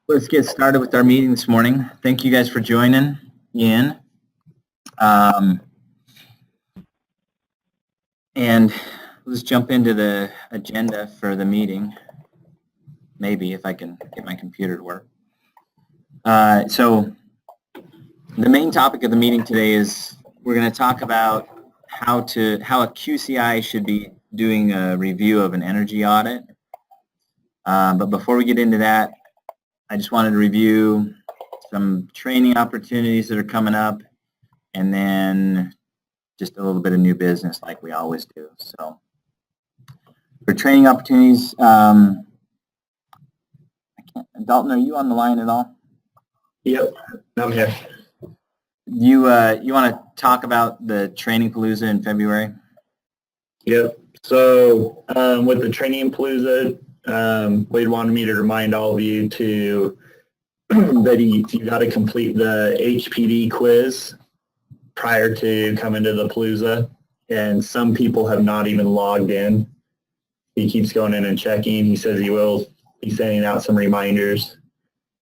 Let's get started with our meeting this morning. Thank you guys for joining in. And let's jump into the agenda for the meeting, maybe if I can get my computer to work. So the main topic of the meeting today is we're going to talk about how a QCI should be doing a review of an energy audit. But before we get into that, I just wanted to review some training opportunities that are coming up, and then just a little bit of new business like we always do. So for training opportunities, Dalton, are you on the line at all? Yep, I'm here. You want to talk about the Training Palooza in February? Yep. So with the Training Palooza, Wade wanted me to remind all of you that you got to complete the HPD quiz prior to coming to the Palooza, and some people have not even logged in. He keeps going in and checking. He says he will be sending out some reminders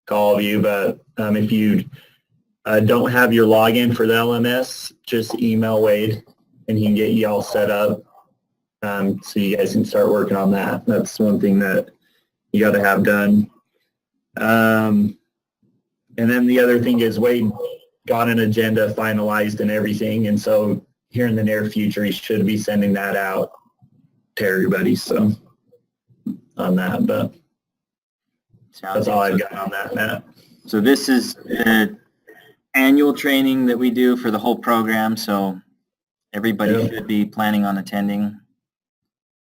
to all of you, but if you don't have your login for the LMS, just email Wade and he can get you all set up so you guys can start working on that. That's one thing that you got to have done. And then the other thing is Wade got an agenda finalized and everything, and so here in the near future he should be sending that out to everybody. So on that, but that's all I've got on that, Matt. So this is the annual training that we do for the whole program, so everybody should be planning on attending,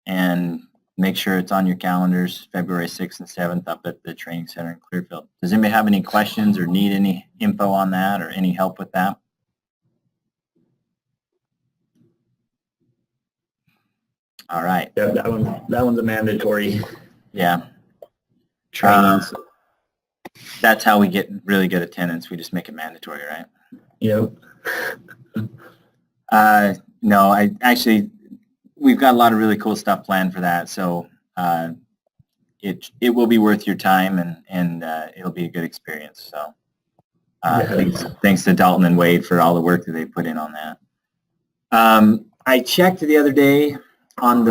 and make sure it's on your calendars, February 6th and 7th up at the training center in Clearfield. Does anybody have any questions or need any info on that or any help with that? All right. Yeah, that one's a mandatory. Yeah. Trainings. That's how we get really good attendance. We just make it mandatory, right? Yep. No, we've got a lot of really cool stuff planned for that, so it will be worth your time, and it'll be a good experience. So thanks to Dalton and Wade for all the work that they put in on that. I checked the other day on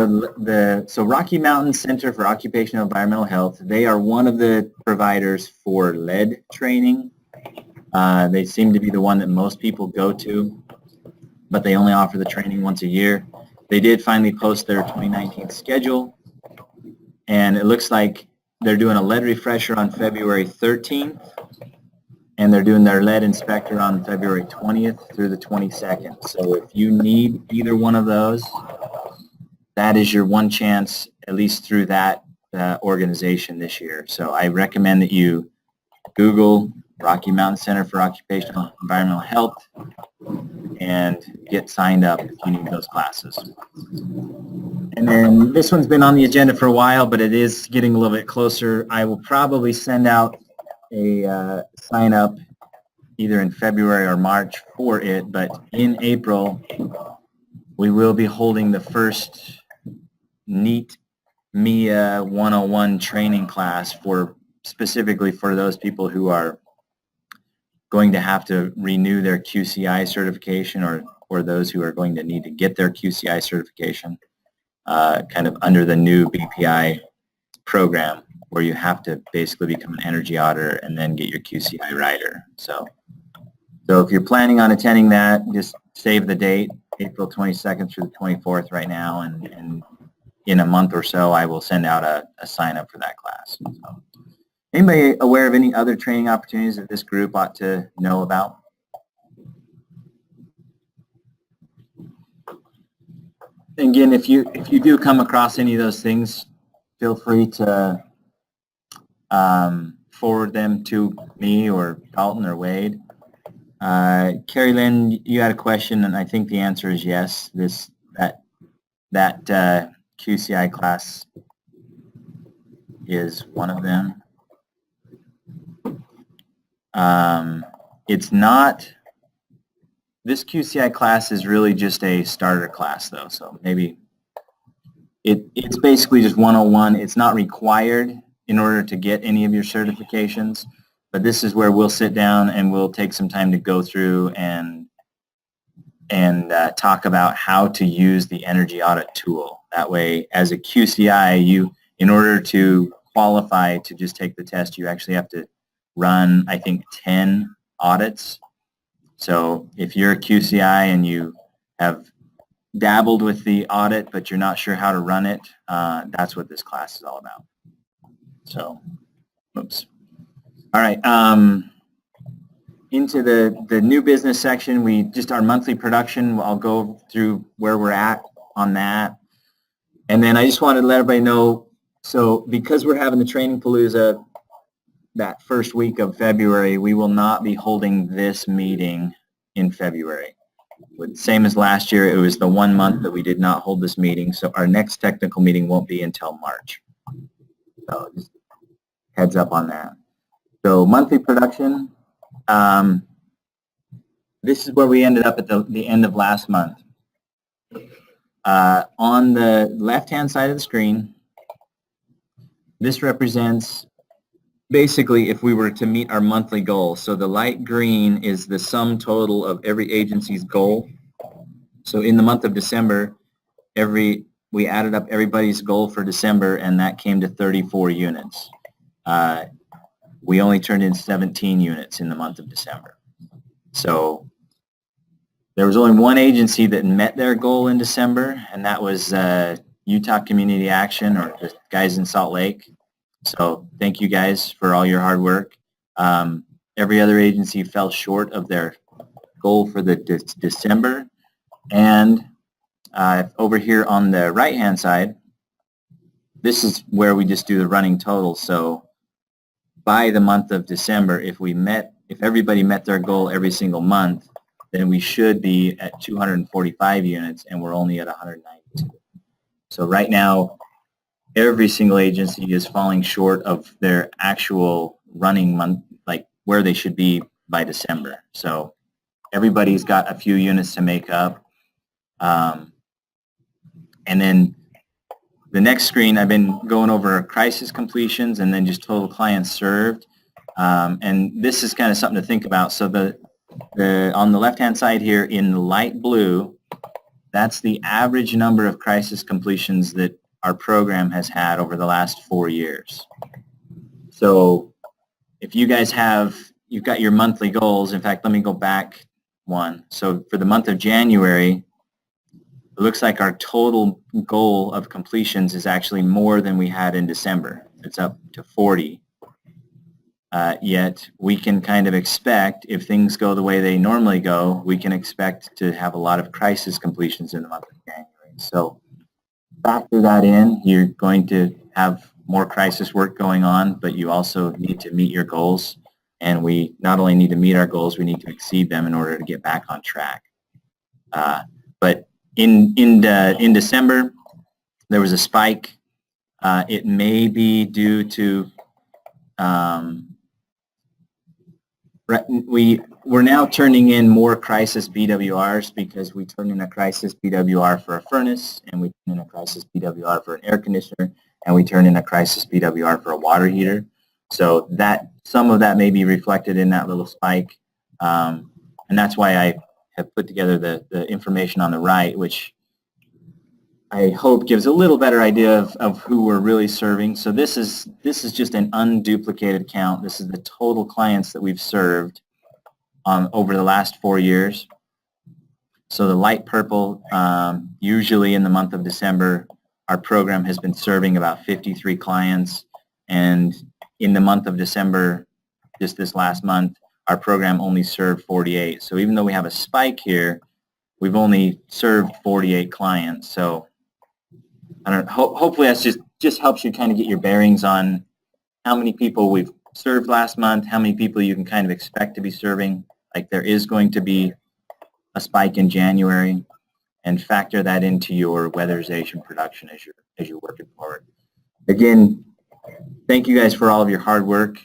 so Rocky Mountain Center for Occupational Environmental Health. They are one of the providers for lead training. They seem to be the one that most people go to, but they only offer the training once a year. They did finally post their 2019 schedule, and it looks like they're doing a lead refresher on February 13th, and they're doing their lead inspector on February 20th through the 22nd. So if you need either one of those, that is your one chance, at least through that organization this year. So I recommend that you Google Rocky Mountain Center for Occupational Environmental Health and get signed up if you need those classes. And then this one's been on the agenda for a while, but it is getting a little bit closer. I will probably send out a sign up either in February or March for it, but in April we will be holding the first NEAT MIA 101 training class specifically for those people who are going to have to renew their QCI certification, or those who are going to need to get their QCI certification, kind of under the new BPI program, where you have to basically become an energy auditor and then get your QCI rider. So if you're planning on attending that, just save the date, April 22nd through the 24th right now, and in a month or so I will send out a sign up for that class. So, anybody aware of any other training opportunities that this group ought to know about? Again, if you do come across any of those things, feel free to forward them to me or Dalton or Wade. Carrie Lynn, you had a question, and I think the answer is yes. That QCI class is one of them. It's not, this QCI class is really just a starter class though, so maybe it's basically just 101. It's not required in order to get any of your certifications, but this is where we'll sit down and we'll take some time to go through and talk about how to use the Energy Audit tool. That way, as a QCI, in order to qualify to just take the test, you actually have to run, I think, 10 audits. So if you're a QCI and you have dabbled with the audit, but you're not sure how to run it, that's what this class is all about. So, oops. All right. Into the new business section, just our monthly production, I'll go through where we're at on that. And then I just wanted to let everybody know, so because we're having the Training Palooza that first week of February, we will not be holding this meeting in February. Same as last year, it was the 1 month that we did not hold this meeting, so our next technical meeting won't be until March. So just heads up on that. So monthly production, this is where we ended up at the end of last month. On the left-hand side of the screen, this represents basically if we were to meet our monthly goal. So the light green is the sum total of every agency's goal. So in the month of December, we added up everybody's goal for December, and that came to 34 units. We only turned in 17 units in the month of December. So there was only one agency that met their goal in December, and that was Utah Community Action, or the guys in Salt Lake. So thank you guys for all your hard work. Every other agency fell short of their goal for the December. And over here on the right-hand side, this is where we just do the running total. So by the month of December, if everybody met their goal every single month, then we should be at 245 units, and we're only at 192. So right now, every single agency is falling short of their actual running month, like where they should be by December. So everybody's got a few units to make up. And then the next screen, I've been going over crisis completions and then just total clients served. And this is kind of something to think about. So on the left-hand side here in light blue, that's the average number of crisis completions that our program has had over the last 4 years. So if you guys you've got your monthly goals. In fact, let me go back one. So for the month of January, it looks like our total goal of completions is actually more than we had in December. It's up to 40. Yet we can kind of expect, if things go the way they normally go, we can expect to have a lot of crisis completions in the month of January. So factor that in. You're going to have more crisis work going on, but you also need to meet your goals. And we not only need to meet our goals, we need to exceed them in order to get back on track. But in December, there was a spike. It may be due to we're now turning in more crisis BWRs because we turn in a crisis BWR for a furnace, and we turn in a crisis BWR for an air conditioner, and we turn in a crisis BWR for a water heater. So that some of that may be reflected in that little spike, and that's why I have put together the information on the right, which I hope gives a little better idea of who we're really serving. So this is just an unduplicated count. This is the total clients that we've served over the last 4 years. So the light purple, usually in the month of December, our program has been serving about 53 clients, and in the month of December, just this last month, our program only served 48. So even though we have a spike here, we've only served 48 clients. So I don't know, hopefully that just helps you kind of get your bearings on how many people we've served last month, how many people you can kind of expect to be serving. Like there is going to be a spike in January, and factor that into your weatherization production as you're working forward. Again, thank you guys for all of your hard work,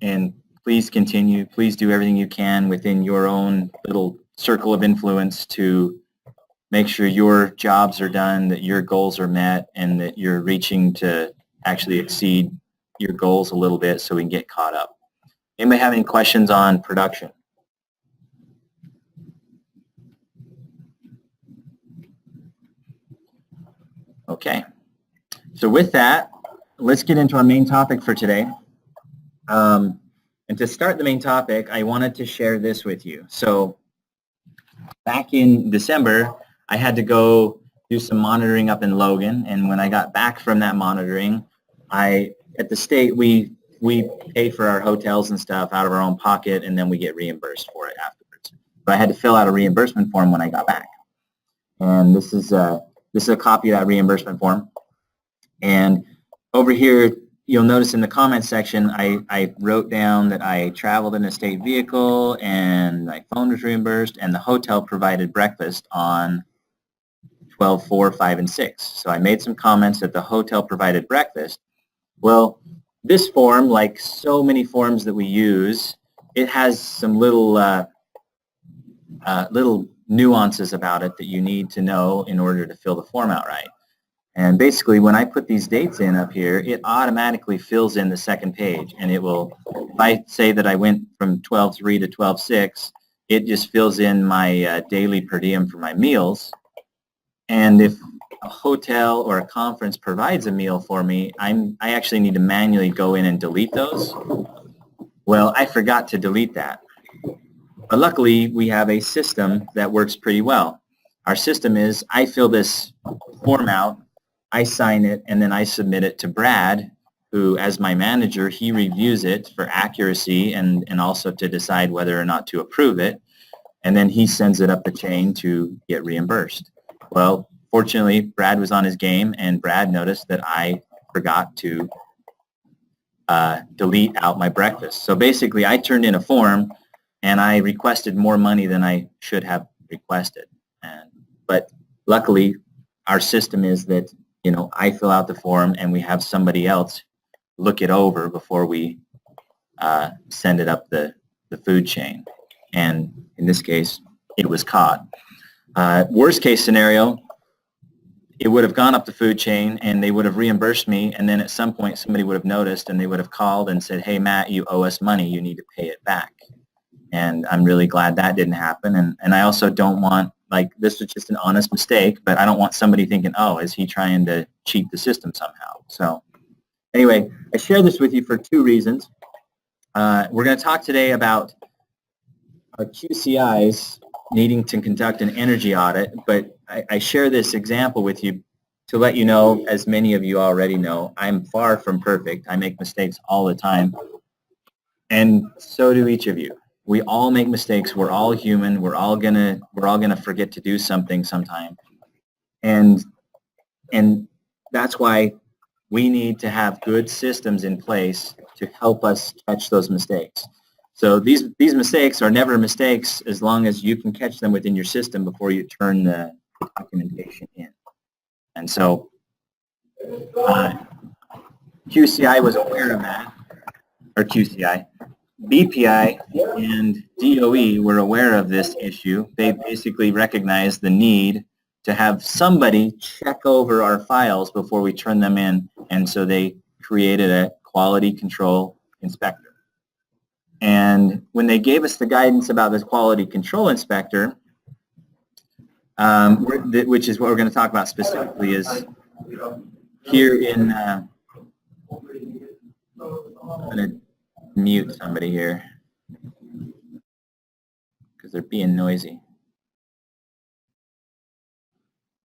and please continue. Please do everything you can within your own little circle of influence to make sure your jobs are done, that your goals are met, and that you're reaching to actually exceed your goals a little bit so we can get caught up. Anybody have any questions on production? Okay. So with that, let's get into our main topic for today. And to start the main topic, I wanted to share this with you. So back in December, I had to go do some monitoring up in Logan, and when I got back from that monitoring, at the state, we pay for our hotels and stuff out of our own pocket, and then we get reimbursed for it afterwards. So I had to fill out a reimbursement form when I got back. And this is a copy of that reimbursement form. And over here, you'll notice in the comment section, I wrote down that I traveled in a state vehicle and my phone was reimbursed and the hotel provided breakfast on 12, 4, 5, and 6. So I made some comments that the hotel provided breakfast. Well, this form, like so many forms that we use, it has some little nuances about it that you need to know in order to fill the form out right. And basically, when I put these dates in up here, it automatically fills in the second page. And it will, if I say that I went from 12/3 to 12/6, it just fills in my daily per diem for my meals. And if a hotel or a conference provides a meal for me, I actually need to manually go in and delete those. Well, I forgot to delete that. But luckily, we have a system that works pretty well. Our system is I fill this form out, I sign it, and then I submit it to Brad, who, as my manager, he reviews it for accuracy and also to decide whether or not to approve it. And then he sends it up the chain to get reimbursed. Well, fortunately, Brad was on his game, and Brad noticed that I forgot to delete out my breakfast. So basically, I turned in a form, and I requested more money than I should have requested. But luckily, our system is that, you know, I fill out the form and we have somebody else look it over before we send it up the food chain. And in this case, it was caught. Worst case scenario, it would have gone up the food chain and they would have reimbursed me, and then at some point somebody would have noticed and they would have called and said, hey, Matt, you owe us money. You need to pay it back. And I'm really glad that didn't happen. And I also don't want, like, this was just an honest mistake, but I don't want somebody thinking, oh, is he trying to cheat the system somehow? So anyway, I share this with you for two reasons. We're going to talk today about our QCIs needing to conduct an energy audit, but I share this example with you to let you know, as many of you already know, I'm far from perfect. I make mistakes all the time, and so do each of you. We all make mistakes. We're all human. We're all gonna forget to do something sometime, and that's why we need to have good systems in place to help us catch those mistakes. So these mistakes are never mistakes as long as you can catch them within your system before you turn the documentation in. And so QCI was aware of that, or QCI. BPI and DOE were aware of this issue. They basically recognized the need to have somebody check over our files before we turn them in, and so they created a quality control inspector. And when they gave us the guidance about this quality control inspector, which is what we're going to talk about specifically, is here in, I'm going to mute somebody here because they're being noisy.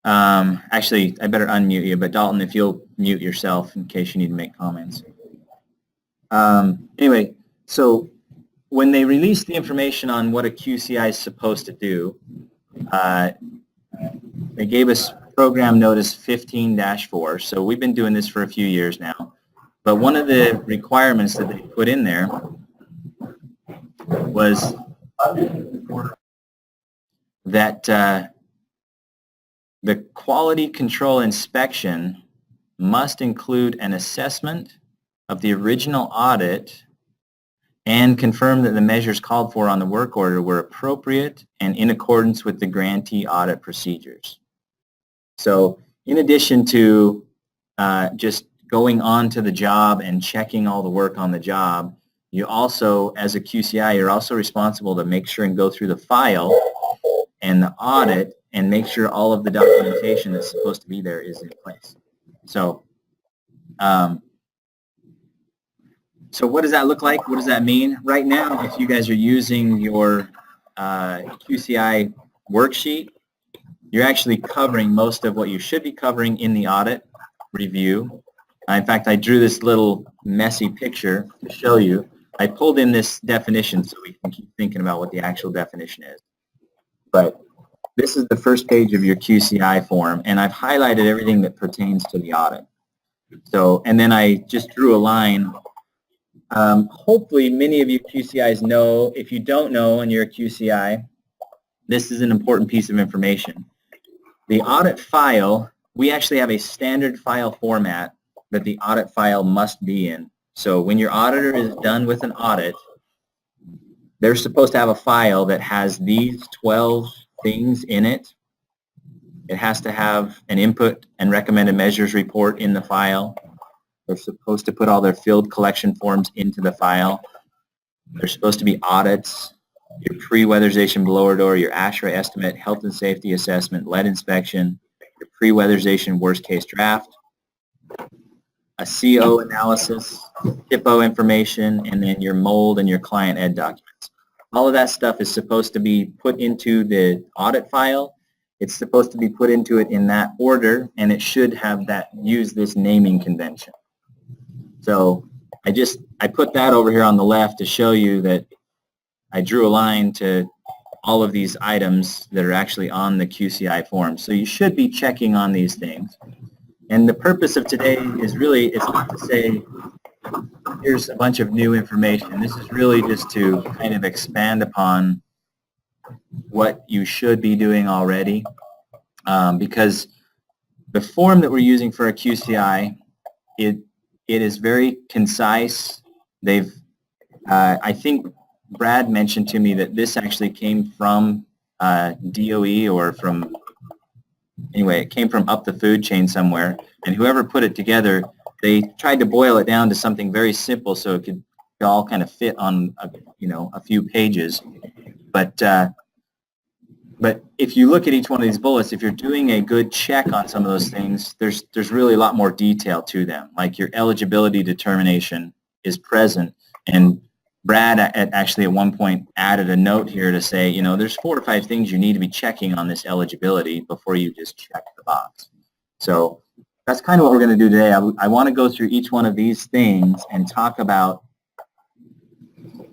Actually, I better unmute you, but Dalton, if you'll mute yourself in case you need to make comments. Anyway, so when they released the information on what a QCI is supposed to do, they gave us program notice 15-4. So we've been doing this for a few years now. But one of the requirements that they put in there was that the quality control inspection must include an assessment of the original audit and confirm that the measures called for on the work order were appropriate and in accordance with the grantee audit procedures. So in addition to just going on to the job and checking all the work on the job, you also, as a QCI, you're also responsible to make sure and go through the file and the audit and make sure all of the documentation that's supposed to be there is in place. So, so what does that look like? What does that mean? Right now, if you guys are using your QCI worksheet, you're actually covering most of what you should be covering in the audit review. In fact, I drew this little messy picture to show you. I pulled in this definition so we can keep thinking about what the actual definition is. But this is the first page of your QCI form, and I've highlighted everything that pertains to the audit. So, and then I just drew a line. Hopefully, many of you QCIs know. If you don't know and you're a QCI, this is an important piece of information. The audit file, we actually have a standard file format that the audit file must be in. So when your auditor is done with an audit, they're supposed to have a file that has these 12 things in it. It has to have an input and recommended measures report in the file. They're supposed to put all their field collection forms into the file. There's supposed to be audits, your pre-weatherization blower door, your ASHRAE estimate, health and safety assessment, lead inspection, your pre-weatherization worst case draft, a CO analysis, Shipoh information, and then your mold and your client ed documents. All of that stuff is supposed to be put into the audit file. It's supposed to be put into it in that order, and it should have that, use this naming convention. So I put that over here on the left to show you that I drew a line to all of these items that are actually on the QCI form. So you should be checking on these things. And the purpose of today is really, it's not to say, here's a bunch of new information. This is really just to kind of expand upon what you should be doing already. Because the form that we're using for a QCI, it is very concise. They've, I think Brad mentioned to me that this actually came from DOE or from, anyway, it came from up the food chain somewhere, and whoever put it together, they tried to boil it down to something very simple so it could all kind of fit on, a few pages. But if you look at each one of these bullets, if you're doing a good check on some of those things, there's really a lot more detail to them. Like your eligibility determination is present, and Brad actually at one point added a note here to say, there's 4 or 5 things you need to be checking on this eligibility before you just check the box. So that's kind of what we're going to do today. I want to go through each one of these things and talk about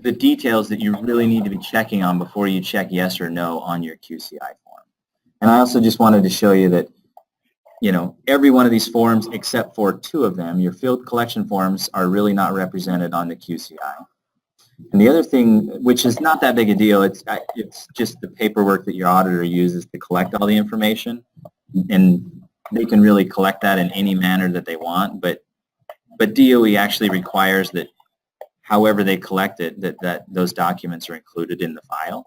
the details that you really need to be checking on before you check yes or no on your QCI form. And I also just wanted to show you that, every one of these forms except for 2 of them, your field collection forms, are really not represented on the QCI. And the other thing, which is not that big a deal, it's just the paperwork that your auditor uses to collect all the information, and they can really collect that in any manner that they want, but DOE actually requires that however they collect it, that those documents are included in the file.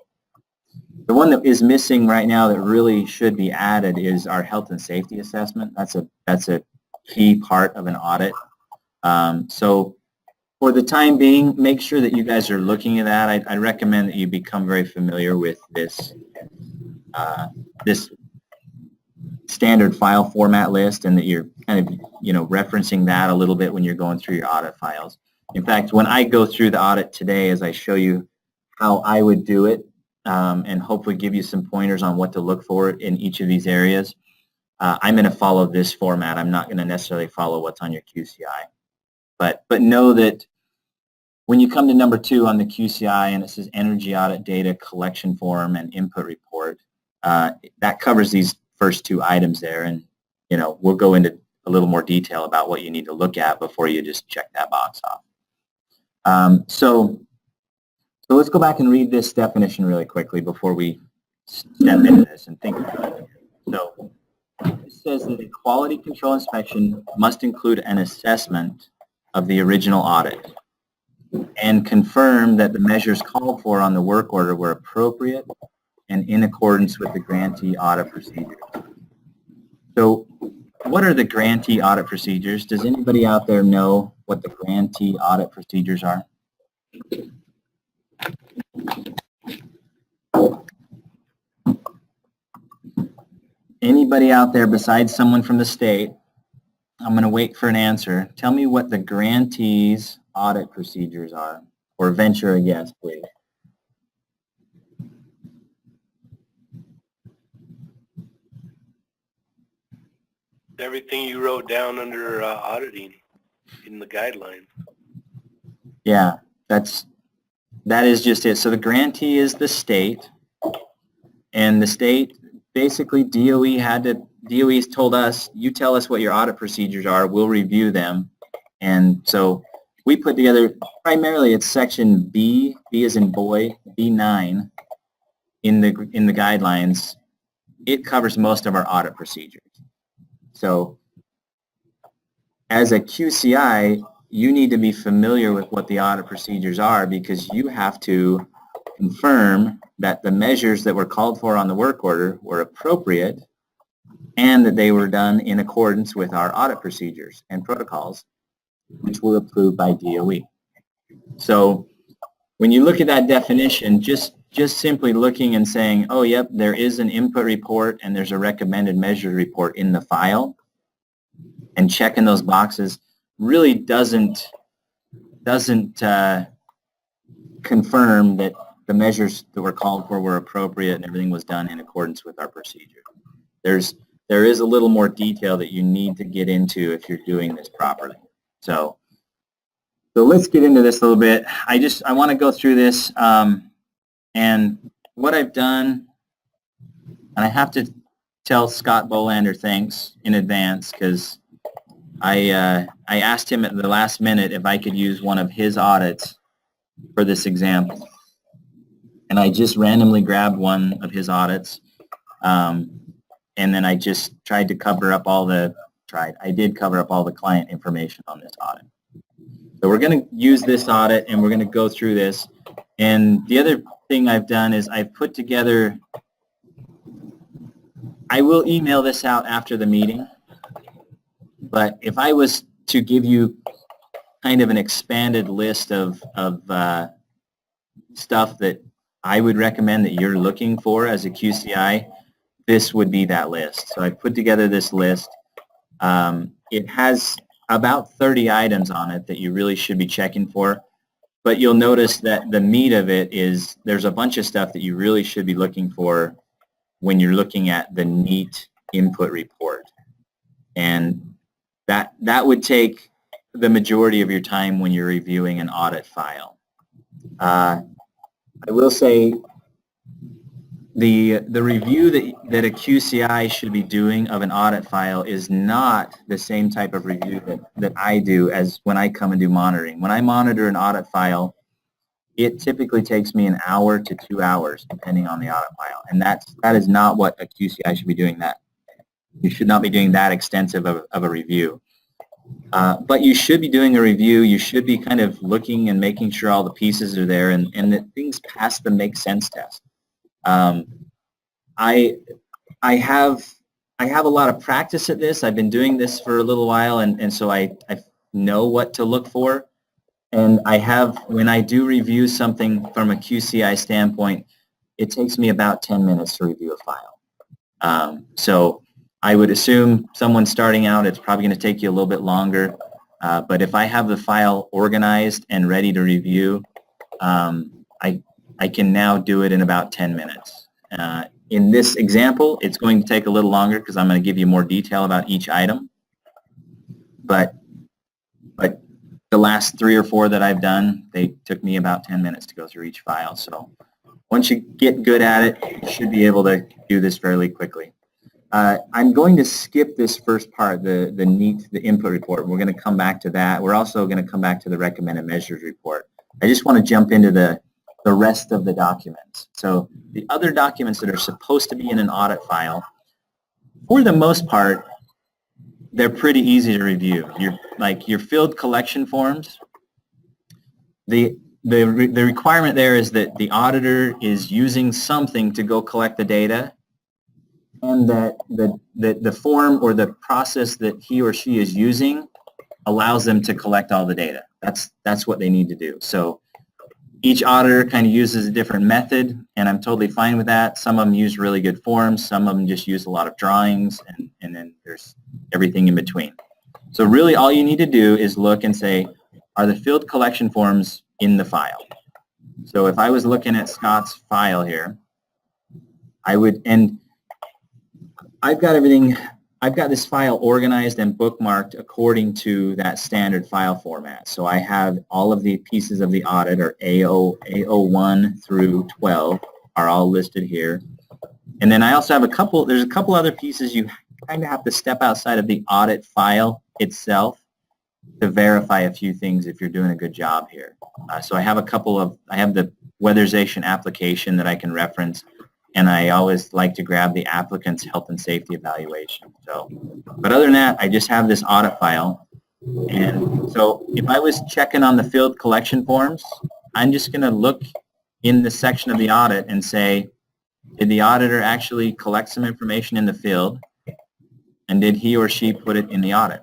The one that is missing right now that really should be added is our health and safety assessment. That's a key part of an audit. So for the time being, make sure that you guys are looking at that. I recommend that you become very familiar with this this standard file format list, and that you're kind of referencing that a little bit when you're going through your audit files. In fact, when I go through the audit today, as I show you how I would do it, and hopefully give you some pointers on what to look for in each of these areas, I'm going to follow this format. I'm not going to necessarily follow what's on your QCI. But know that when you come to number 2 on the QCI and it says Energy Audit Data Collection Form and Input Report, that covers these first 2 items there, and we'll go into a little more detail about what you need to look at before you just check that box off. So let's go back and read this definition really quickly before we step into this and think about it. So it says that a quality control inspection must include an assessment of the original audit and confirm that the measures called for on the work order were appropriate and in accordance with the grantee audit procedure. So what are the grantee audit procedures? Does anybody out there know what the grantee audit procedures are? Anybody out there besides someone from the state? I'm going to wait for an answer. Tell me what the grantees audit procedures are, or venture a guess, please. Everything you wrote down under auditing in the guidelines. Yeah, that is just it. So the grantee is the state, and the state, basically DOE's told us, you tell us what your audit procedures are, we'll review them. And so we put together, primarily it's section B as in boy, B9 in the guidelines. It covers most of our audit procedures. So as a QCI, you need to be familiar with what the audit procedures are, because you have to confirm that the measures that were called for on the work order were appropriate and that they were done in accordance with our audit procedures and protocols, which were approved by DOE. So when you look at that definition, just simply looking and saying, oh, yep, there is an input report and there's a recommended measure report in the file, and checking those boxes really doesn't confirm that the measures that were called for were appropriate and everything was done in accordance with our procedure. There is a little more detail that you need to get into if you're doing this properly. So let's get into this a little bit. I want to go through this, and what I've done, and I have to tell Scott Bolander thanks in advance, because I asked him at the last minute if I could use one of his audits for this example. And I just randomly grabbed one of his audits, and then I just tried to cover up I did cover up all the client information on this audit. So we're going to use this audit and we're going to go through this. And the other thing I've done is I've put together, I will email this out after the meeting, but if I was to give you kind of an expanded list of stuff that I would recommend that you're looking for as a QCI, this would be that list. So I put together this list. It has about 30 items on it that you really should be checking for, but you'll notice that the meat of it is there's a bunch of stuff that you really should be looking for when you're looking at the NEAT input report. And that would take the majority of your time when you're reviewing an audit file. I will say the review that a QCI should be doing of an audit file is not the same type of review that I do as when I come and do monitoring. When I monitor an audit file, it typically takes me an hour to 2 hours, depending on the audit file. And that is not what a QCI should be doing. That you should not be doing that extensive of a review. But you should be doing a review. You should be kind of looking and making sure all the pieces are there and that things pass the make sense test. I have a lot of practice at this. I've been doing this for a little while, and so I know what to look for. And when I do review something from a QCI standpoint, it takes me about 10 minutes to review a file. So I would assume someone starting out, it's probably going to take you a little bit longer. But if I have the file organized and ready to review, I can now do it in about 10 minutes. In this example, it's going to take a little longer because I'm going to give you more detail about each item. But the last 3 or 4 that I've done, they took me about 10 minutes to go through each file. So once you get good at it, you should be able to do this fairly quickly. I'm going to skip this first part, the NEAT, the input report. We're going to come back to that. We're also going to come back to the recommended measures report. I just want to jump into the rest of the documents. So the other documents that are supposed to be in an audit file, for the most part, they're pretty easy to review. Your field collection forms, the requirement there is that the auditor is using something to go collect the data, and that the form or the process that he or she is using allows them to collect all the data. That's what they need to do. So each auditor kind of uses a different method, and I'm totally fine with that. Some of them use really good forms. Some of them just use a lot of drawings, and then there's everything in between. So really all you need to do is look and say, are the field collection forms in the file? So if I was looking at Scott's file here, I would, and I've got everything, I've got this file organized and bookmarked according to that standard file format. So I have all of the pieces of the audit, or A01 through 12, are all listed here. And then I also have there's a couple other pieces you kind of have to step outside of the audit file itself to verify a few things if you're doing a good job here. So I have I have the weatherization application that I can reference, and I always like to grab the applicant's health and safety evaluation. So, but other than that, I just have this audit file. And so if I was checking on the field collection forms, I'm just going to look in the section of the audit and say, did the auditor actually collect some information in the field, and did he or she put it in the audit?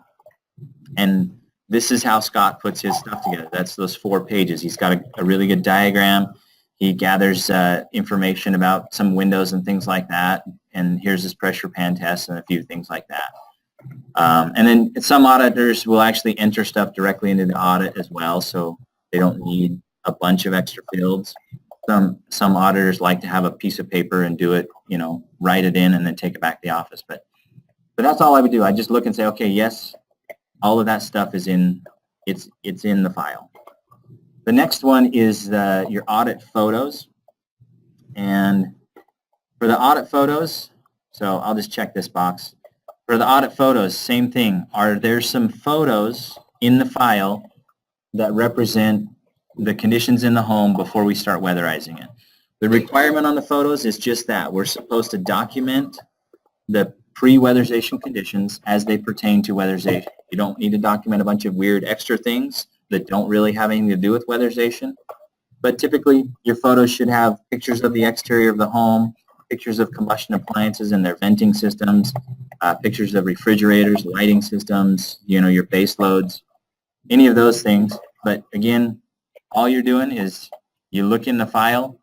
And this is how Scott puts his stuff together. That's those 4 pages. He's got a really good diagram. He gathers information about some windows and things like that, and here's his pressure pan test and a few things like that. And then some auditors will actually enter stuff directly into the audit as well, so they don't need a bunch of extra fields. Some auditors like to have a piece of paper and do it, write it in and then take it back to the office. But that's all I would do. I just look and say, okay, yes, all of that stuff is it's in the file. The next one is your audit photos. And for the audit photos, so I'll just check this box. For the audit photos, same thing. Are there some photos in the file that represent the conditions in the home before we start weatherizing it? The requirement on the photos is just that. We're supposed to document the pre-weatherization conditions as they pertain to weatherization. You don't need to document a bunch of weird extra things that don't really have anything to do with weatherization. But typically, your photos should have pictures of the exterior of the home, pictures of combustion appliances and their venting systems, pictures of refrigerators, lighting systems, your base loads, any of those things. But again, all you're doing is you look in the file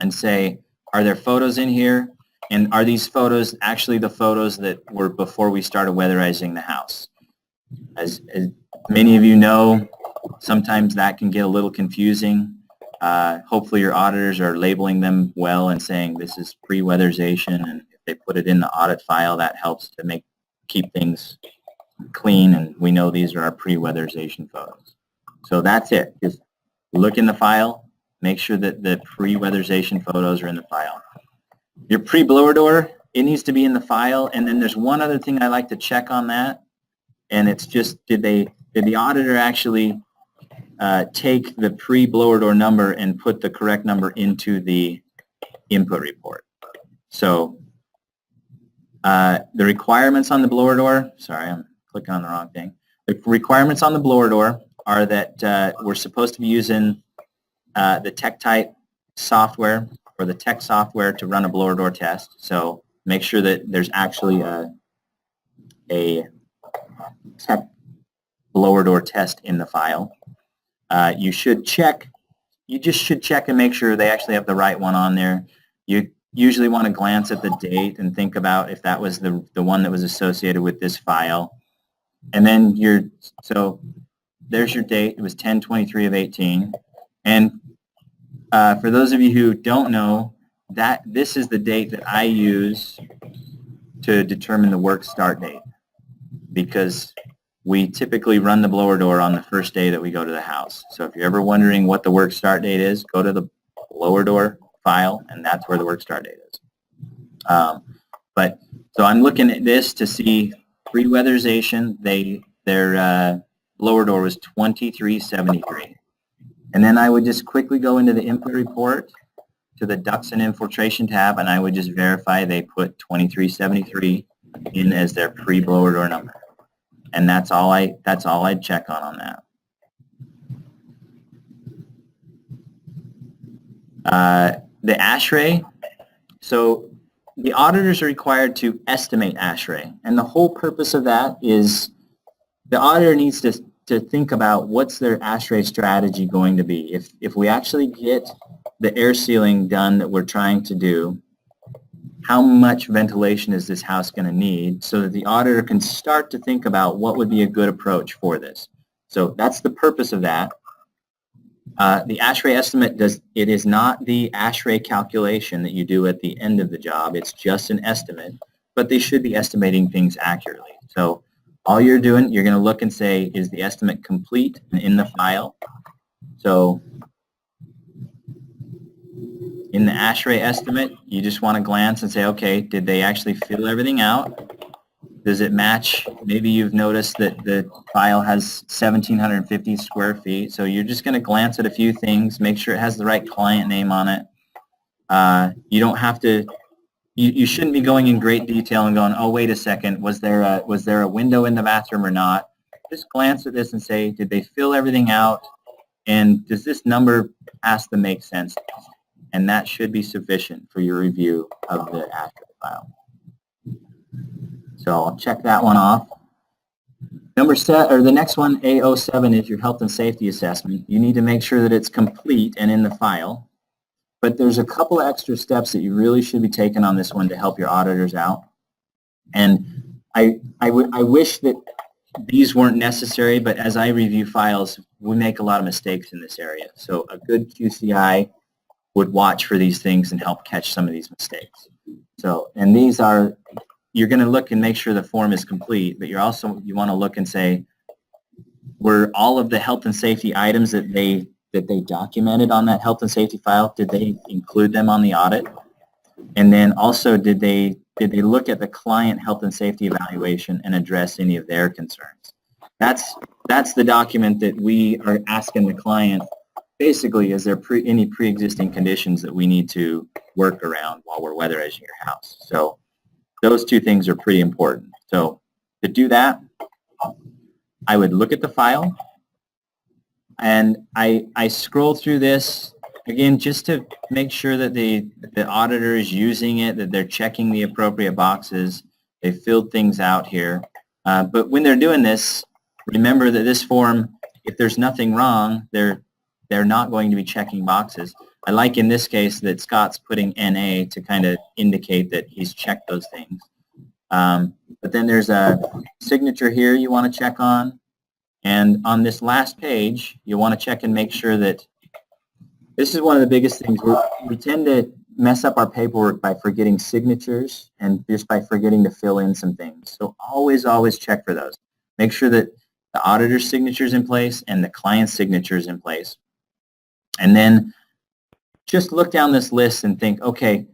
and say, are there photos in here? And are these photos actually the photos that were before we started weatherizing the house? As many of you know, sometimes that can get a little confusing. Hopefully your auditors are labeling them well and saying this is pre-weatherization, and if they put it in the audit file, that helps to keep things clean, and we know these are our pre-weatherization photos. So that's it. Just look in the file, make sure that the pre-weatherization photos are in the file. Your pre-blower door, it needs to be in the file, and then there's one other thing I like to check on that, and it's just did the auditor actually take the pre-blower door number and put the correct number into the input report. So the requirements on the blower door, sorry, I'm clicking on the wrong thing. The requirements on the blower door are that we're supposed to be using the TechType software or the tech software to run a blower door test. So make sure that there's actually a tech blower door test in the file. You just should check and make sure they actually have the right one on there. You usually want to glance at the date and think about if that was the one that was associated with this file. And then so there's your date. It was 10/23 of 18. And for those of you who don't know, this is the date that I use to determine the work start date, because we typically run the blower door on the first day that we go to the house. So if you're ever wondering what the work start date is, go to the blower door file, and that's where the work start date is. So I'm looking at this to see pre-weatherization. Their blower door was 2373. And then I would just quickly go into the input report to the ducts and infiltration tab, and I would just verify they put 2373 in as their pre-blower door number. And that's all I'd check on that. The ASHRAE, so the auditors are required to estimate ASHRAE, and the whole purpose of that is the auditor needs to think about what's their ASHRAE strategy going to be. If we actually get the air sealing done that we're trying to do, how much ventilation is this house going to need, so that the auditor can start to think about what would be a good approach for this. So that's the purpose of that. The ASHRAE estimate it is not the ASHRAE calculation that you do at the end of the job. It's just an estimate, but they should be estimating things accurately. So all you're doing, you're going to look and say, is the estimate complete and in the file? So in the ASHRAE estimate, you just want to glance and say, okay, did they actually fill everything out? Does it match? Maybe you've noticed that the file has 1,750 square feet, so you're just going to glance at a few things, make sure it has the right client name on it. You don't have to, you shouldn't be going in great detail and going, oh, wait a second, was there a window in the bathroom or not? Just glance at this and say, did they fill everything out? And does this number pass the make sense test? And that should be sufficient for your review of the ASHRAE file. So I'll check that one off. The next one, A07, is your health and safety assessment. You need to make sure that it's complete and in the file. But there's a couple of extra steps that you really should be taking on this one to help your auditors out. And I wish that these weren't necessary, but as I review files, we make a lot of mistakes in this area. So a good QCI would watch for these things and help catch some of these mistakes. So, and these are, you're going to look and make sure the form is complete, but you want to look and say, were all of the health and safety items that they documented on that health and safety file, did they include them on the audit? And then also, did they look at the client health and safety evaluation and address any of their concerns? That's the document that we are asking the client, basically, is there any pre-existing conditions that we need to work around while we're weatherizing your house? So those two things are pretty important. So to do that, I would look at the file, and I scroll through this, again, just to make sure that the auditor is using it, that they're checking the appropriate boxes, they filled things out here. But when they're doing this, remember that this form, if there's nothing wrong, they're not going to be checking boxes. I like in this case that Scott's putting NA to kind of indicate that he's checked those things. But then there's a signature here you want to check on. And on this last page, you want to check and make sure that this is one of the biggest things. We tend to mess up our paperwork by forgetting signatures and just by forgetting to fill in some things. So always check for those. Make sure that the auditor's signature is in place and the client's signature is in place. And then just look down this list and think, okay,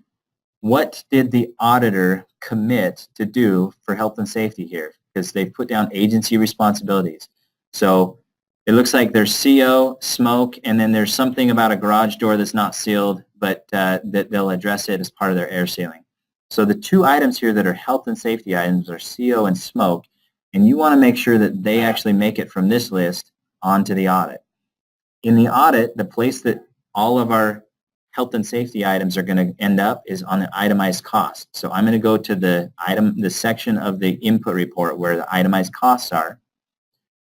what did the auditor commit to do for health and safety here? Because they put down agency responsibilities. So it looks like there's CO, smoke, and then there's something about a garage door that's not sealed, but that they'll address it as part of their air sealing. So the two items here that are health and safety items are CO and smoke, and you want to make sure that they actually make it from this list onto the audit. In the audit, the place that all of our health and safety items are going to end up is on the itemized cost. So I'm going to go to the section of the input report where the itemized costs are.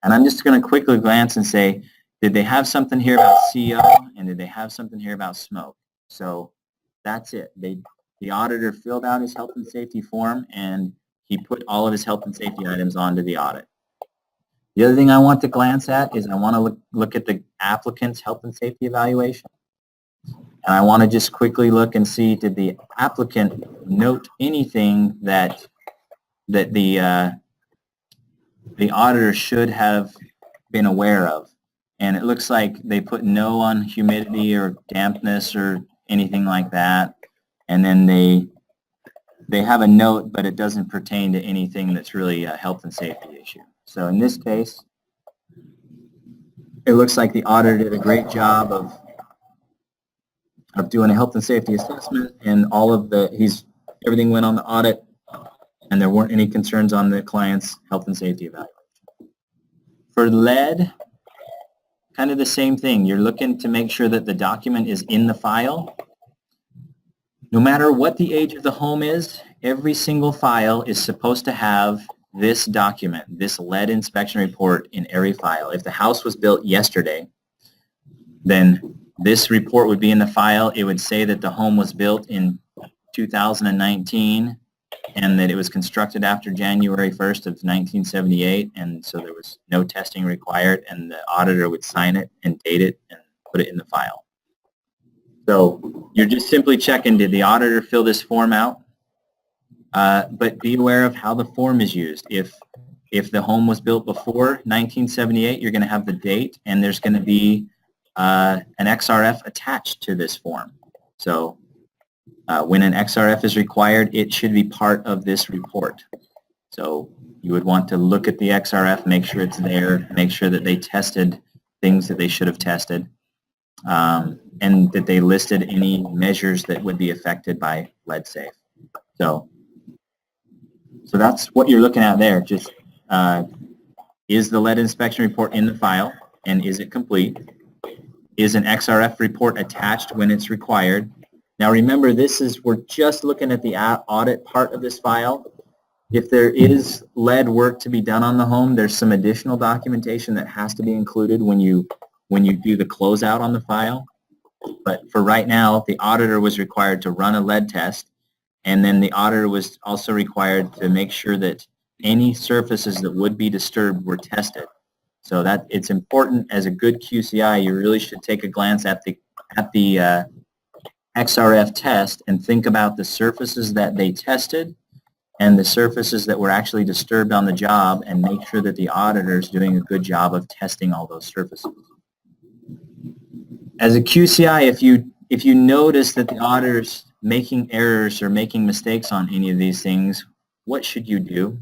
And I'm just going to quickly glance and say, did they have something here about CO and did they have something here about smoke? So that's it. The auditor filled out his health and safety form and he put all of his health and safety items onto the audit. The other thing I want to glance at is I want to look at the applicant's health and safety evaluation. And I want to just quickly look and see, did the applicant note anything that the auditor should have been aware of? And it looks like they put no on humidity or dampness or anything like that. And then they have a note, but it doesn't pertain to anything that's really a health and safety issue. So in this case, it looks like the auditor did a great job of doing a health and safety assessment, and everything went on the audit, and there weren't any concerns on the client's health and safety evaluation. For lead, kind of the same thing. You're looking to make sure that the document is in the file. No matter what the age of the home is, every single file is supposed to have this document, this lead inspection report in every file. If the house was built yesterday, then this report would be in the file. It would say that the home was built in 2019 and that it was constructed after January 1st of 1978, and so there was no testing required, and the auditor would sign it and date it and put it in the file. So you're just simply checking, did the auditor fill this form out? But be aware of how the form is used. If the home was built before 1978, you're going to have the date, and there's going to be an XRF attached to this form. So when an XRF is required, it should be part of this report. So you would want to look at the XRF, make sure it's there, make sure that they tested things that they should have tested, and that they listed any measures that would be affected by lead safe. So that's what you're looking at there. Just is the lead inspection report in the file, and is it complete? Is an XRF report attached when it's required? Now remember, we're just looking at the audit part of this file. If there is lead work to be done on the home, there's some additional documentation that has to be included when you do the closeout on the file. But for right now, the auditor was required to run a lead test, and then the auditor was also required to make sure that any surfaces that would be disturbed were tested. So that it's important as a good QCI, you really should take a glance at the XRF test and think about the surfaces that they tested and the surfaces that were actually disturbed on the job, and make sure that the auditor is doing a good job of testing all those surfaces. As a QCI, if you notice that the auditor's making errors or making mistakes on any of these things, what should you do?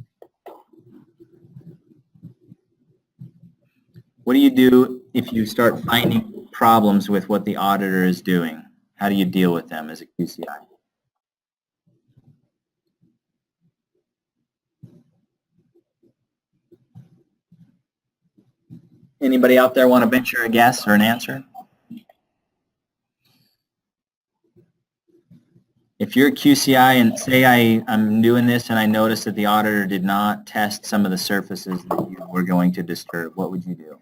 What do you do if you start finding problems with what the auditor is doing? How do you deal with them as a QCI? Anybody out there want to venture a guess or an answer? If you're a QCI and say I'm doing this and I notice that the auditor did not test some of the surfaces that you were going to disturb, what would you do?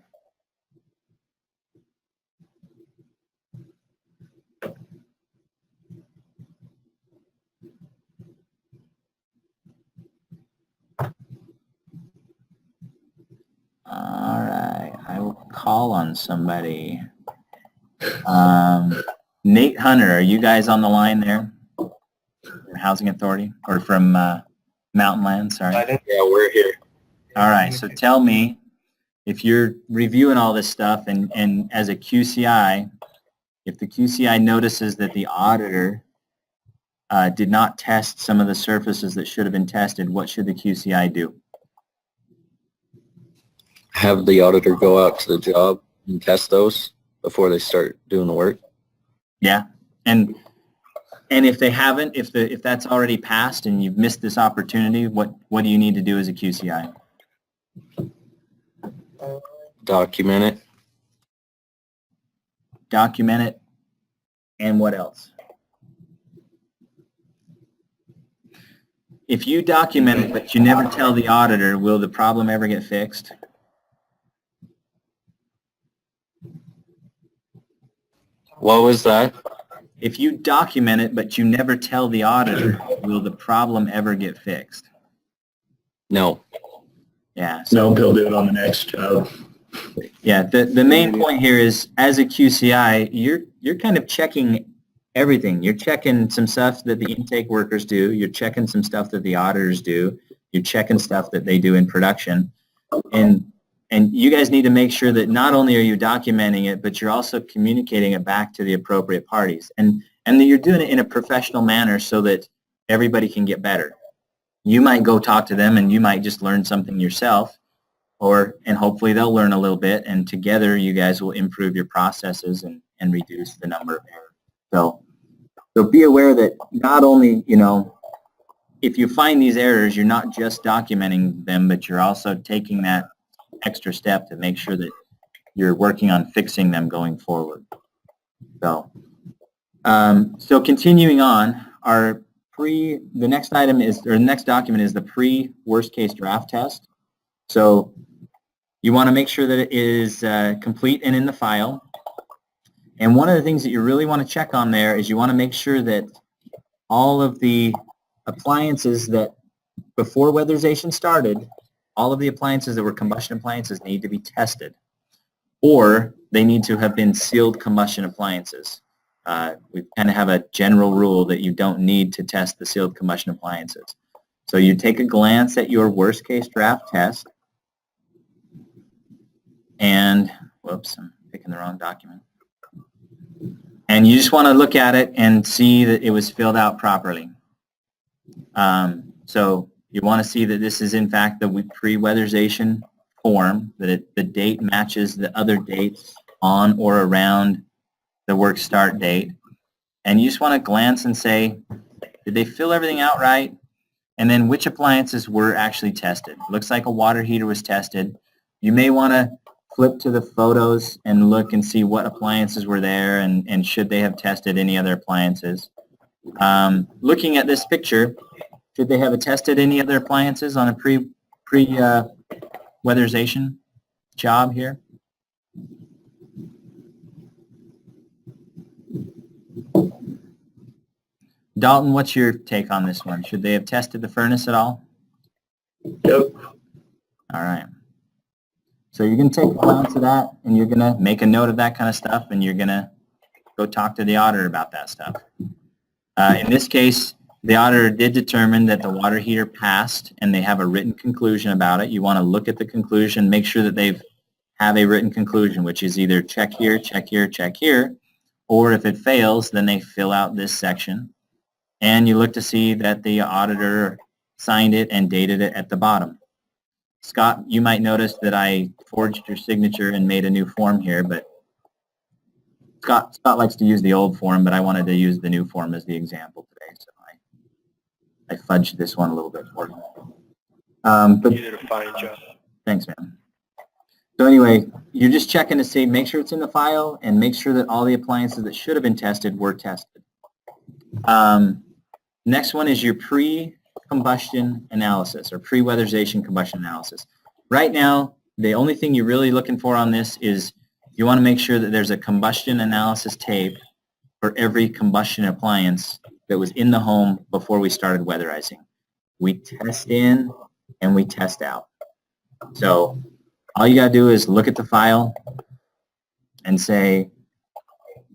All right, I will call on somebody. Nate Hunter, are you guys on the line there? Housing Authority, or from Mountain Land, sorry. Yeah, we're here. All right, so tell me, if you're reviewing all this stuff and as a QCI, if the QCI notices that the auditor did not test some of the surfaces that should have been tested, what should the QCI do? Have the auditor go out to the job and test those before they start doing the work. Yeah, and if they haven't, if that's already passed and you've missed this opportunity, what do you need to do as a QCI? Document it. Document it, and what else? If you document it but you never tell the auditor, will the problem ever get fixed? What was that? If you document it but you never tell the auditor, will the problem ever get fixed? No. Yeah. No, he'll do it on the next job. Yeah, the main point here is, as a QCI, you're kind of checking everything. You're checking some stuff that the intake workers do. You're checking some stuff that the auditors do. You're checking stuff that they do in production. And you guys need to make sure that not only are you documenting it, but you're also communicating it back to the appropriate parties. And that you're doing it in a professional manner so that everybody can get better. You might go talk to them and you might just learn something yourself, and hopefully they'll learn a little bit, and together you guys will improve your processes and reduce the number of errors. So be aware that not only, if you find these errors, you're not just documenting them, but you're also taking that extra step to make sure that you're working on fixing them going forward. So continuing on, the next item is, or the next document is the pre-worst case draft test. So you want to make sure that it is complete and in the file. And one of the things that you really want to check on there is you want to make sure that all of the appliances that before weatherization started, all of the appliances that were combustion appliances need to be tested, or they need to have been sealed combustion appliances. We kind of have a general rule that you don't need to test the sealed combustion appliances. So you take a glance at your worst case draft test, and, whoops, I'm picking the wrong document. And you just want to look at it and see that it was filled out properly. So you want to see that this is in fact the pre-weatherization form, that the date matches the other dates on or around the work start date. And you just want to glance and say, did they fill everything out right? And then which appliances were actually tested? Looks like a water heater was tested. You may want to flip to the photos and look and see what appliances were there and should they have tested any other appliances. Looking at this picture, should they have tested any other appliances on a pre-weatherization job here? Dalton, what's your take on this one? Should they have tested the furnace at all? Yep. All right. So you're going to take a glance at that, and you're going to make a note of that kind of stuff, and you're going to go talk to the auditor about that stuff. In this case, the auditor did determine that the water heater passed, and they have a written conclusion about it. You want to look at the conclusion, make sure that they have a written conclusion, which is either check here, check here, check here, or if it fails, then they fill out this section. And you look to see that the auditor signed it and dated it at the bottom. Scott, you might notice that I forged your signature and made a new form here, but Scott likes to use the old form, but I wanted to use the new form as the example today, so I fudged this one a little bit for you. But You did a fine job. thanks, man. So anyway, you're just checking to see, make sure it's in the file, and make sure that all the appliances that should have been tested were tested. Next one is your pre-combustion analysis, or pre-weatherization combustion analysis. Right now, the only thing you're really looking for on this is you want to make sure that there's a combustion analysis tape for every combustion appliance that was in the home before we started weatherizing. We test in and we test out. So all you got to do is look at the file and say,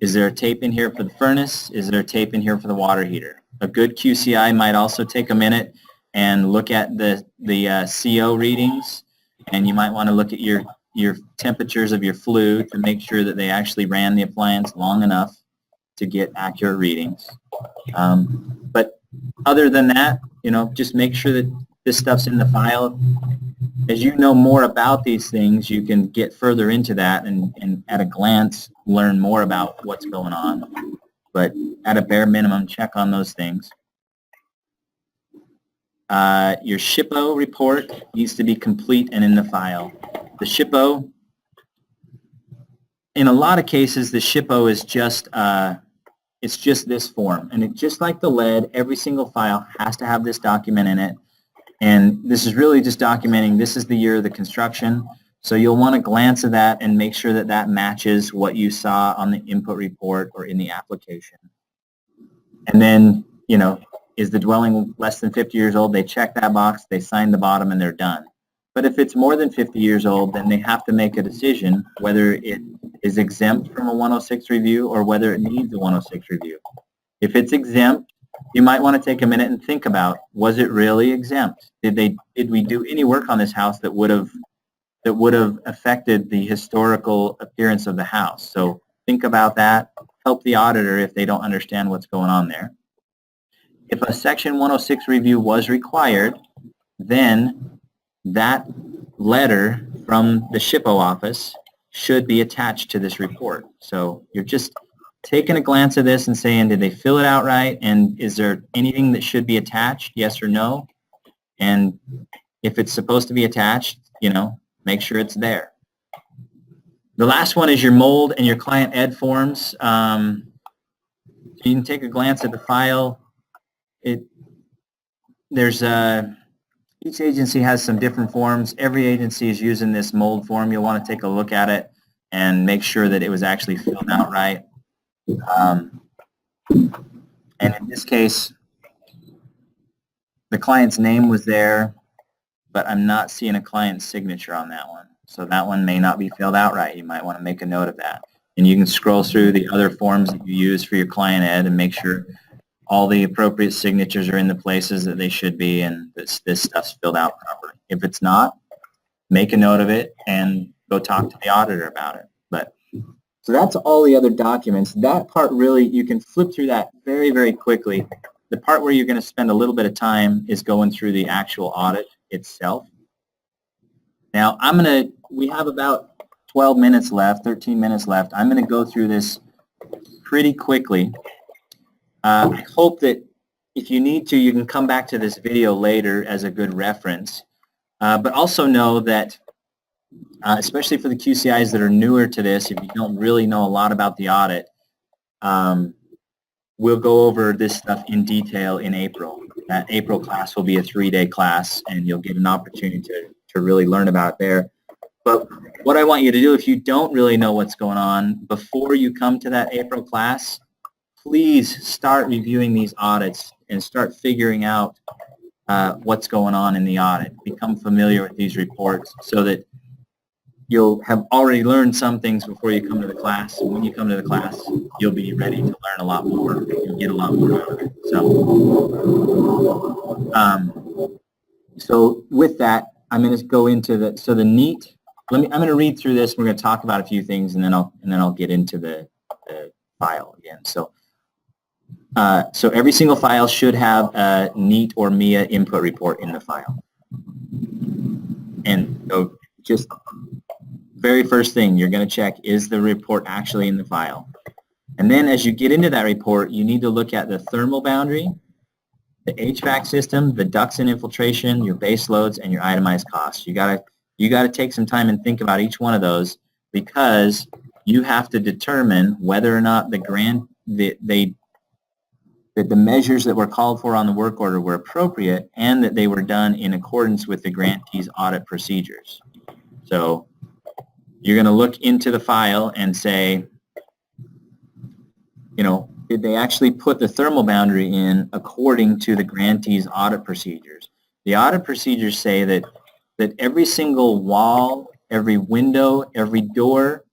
is there a tape in here for the furnace? Is there a tape in here for the water heater? A good QCI might also take a minute and look at the CO readings, and you might want to look at your temperatures of your flue to make sure that they actually ran the appliance long enough to get accurate readings. But other than that, just make sure that this stuff's in the file. As you know more about these things, you can get further into that and at a glance learn more about what's going on. But at a bare minimum, check on those things. Your Shipoh report needs to be complete and in the file. The Shipoh, in a lot of cases, the Shipoh is just it's just this form, and it just like the lead, every single file has to have this document in it. And this is really just documenting this is the year of the construction. So you'll want to glance at that and make sure that that matches what you saw on the input report or in the application. And then, is the dwelling less than 50 years old? They check that box, they sign the bottom, and they're done. But if it's more than 50 years old, then they have to make a decision whether it is exempt from a 106 review or whether it needs a 106 review. If it's exempt, you might want to take a minute and think about, was it really exempt? Did we do any work on this house that would have affected the historical appearance of the house? So think about that. Help the auditor if they don't understand what's going on there. If a Section 106 review was required, then that letter from the Shipoh office should be attached to this report. So you're just taking a glance at this and saying, did they fill it out right? And is there anything that should be attached, yes or no? And if it's supposed to be attached, make sure it's there. The last one is your mold and your client ed forms. You can take a glance at the file. there's each agency has some different forms. Every agency is using this mold form. You'll want to take a look at it and make sure that it was actually filled out right. And in this case, the client's name was there, but I'm not seeing a client's signature on that one. So that one may not be filled out right. You might want to make a note of that. And you can scroll through the other forms that you use for your client ed and make sure all the appropriate signatures are in the places that they should be and this stuff's filled out properly. If it's not, make a note of it and go talk to the auditor about it. So that's all the other documents. That part really, you can flip through that very, very quickly. The part where you're going to spend a little bit of time is going through the actual audit itself. Now, we have about 12 minutes left, 13 minutes left. I'm going to go through this pretty quickly. I hope that if you need to, you can come back to this video later as a good reference. But also know that, especially for the QCIs that are newer to this, if you don't really know a lot about the audit, we'll go over this stuff in detail in April. That April class will be a 3-day class, and you'll get an opportunity to really learn about it there. But what I want you to do, if you don't really know what's going on, before you come to that April class, please start reviewing these audits and start figuring out what's going on in the audit. Become familiar with these reports so that you'll have already learned some things before you come to the class. And when you come to the class, you'll be ready to learn a lot more. You'll get a lot more out of it. So with that, I'm going to go into the NEAT. I'm going to read through this. We're going to talk about a few things, and then I'll get into the file again. So every single file should have a NEAT or MIA input report in the file. And so just very first thing you're going to check, is the report actually in the file? And then as you get into that report, you need to look at the thermal boundary, the HVAC system, the ducts and infiltration, your base loads, and your itemized costs. You got to take some time and think about each one of those, because you have to determine whether or not that the measures that were called for on the work order were appropriate and that they were done in accordance with the grantee's audit procedures. So you're going to look into the file and say, did they actually put the thermal boundary in according to the grantee's audit procedures? The audit procedures say that every single wall, every window, every door,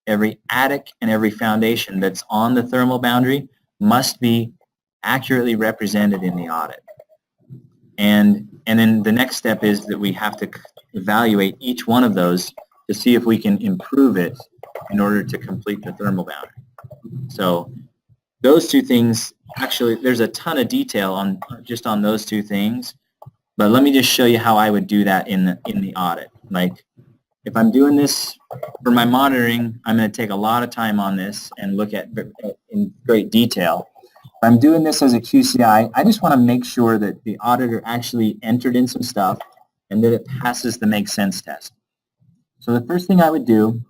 every attic, and every foundation that's on the thermal boundary must be accurately represented in the audit. And then the next step is that we have to evaluate each one of those to see if we can improve it in order to complete the thermal boundary. So those two things, actually, there's a ton of detail on those two things, but let me just show you how I would do that in the audit. Like, if I'm doing this for my monitoring, I'm going to take a lot of time on this and look at in great detail. If I'm doing this as a QCI, I just want to make sure that the auditor actually entered in some stuff and that it passes the make sense test. So the first thing I would do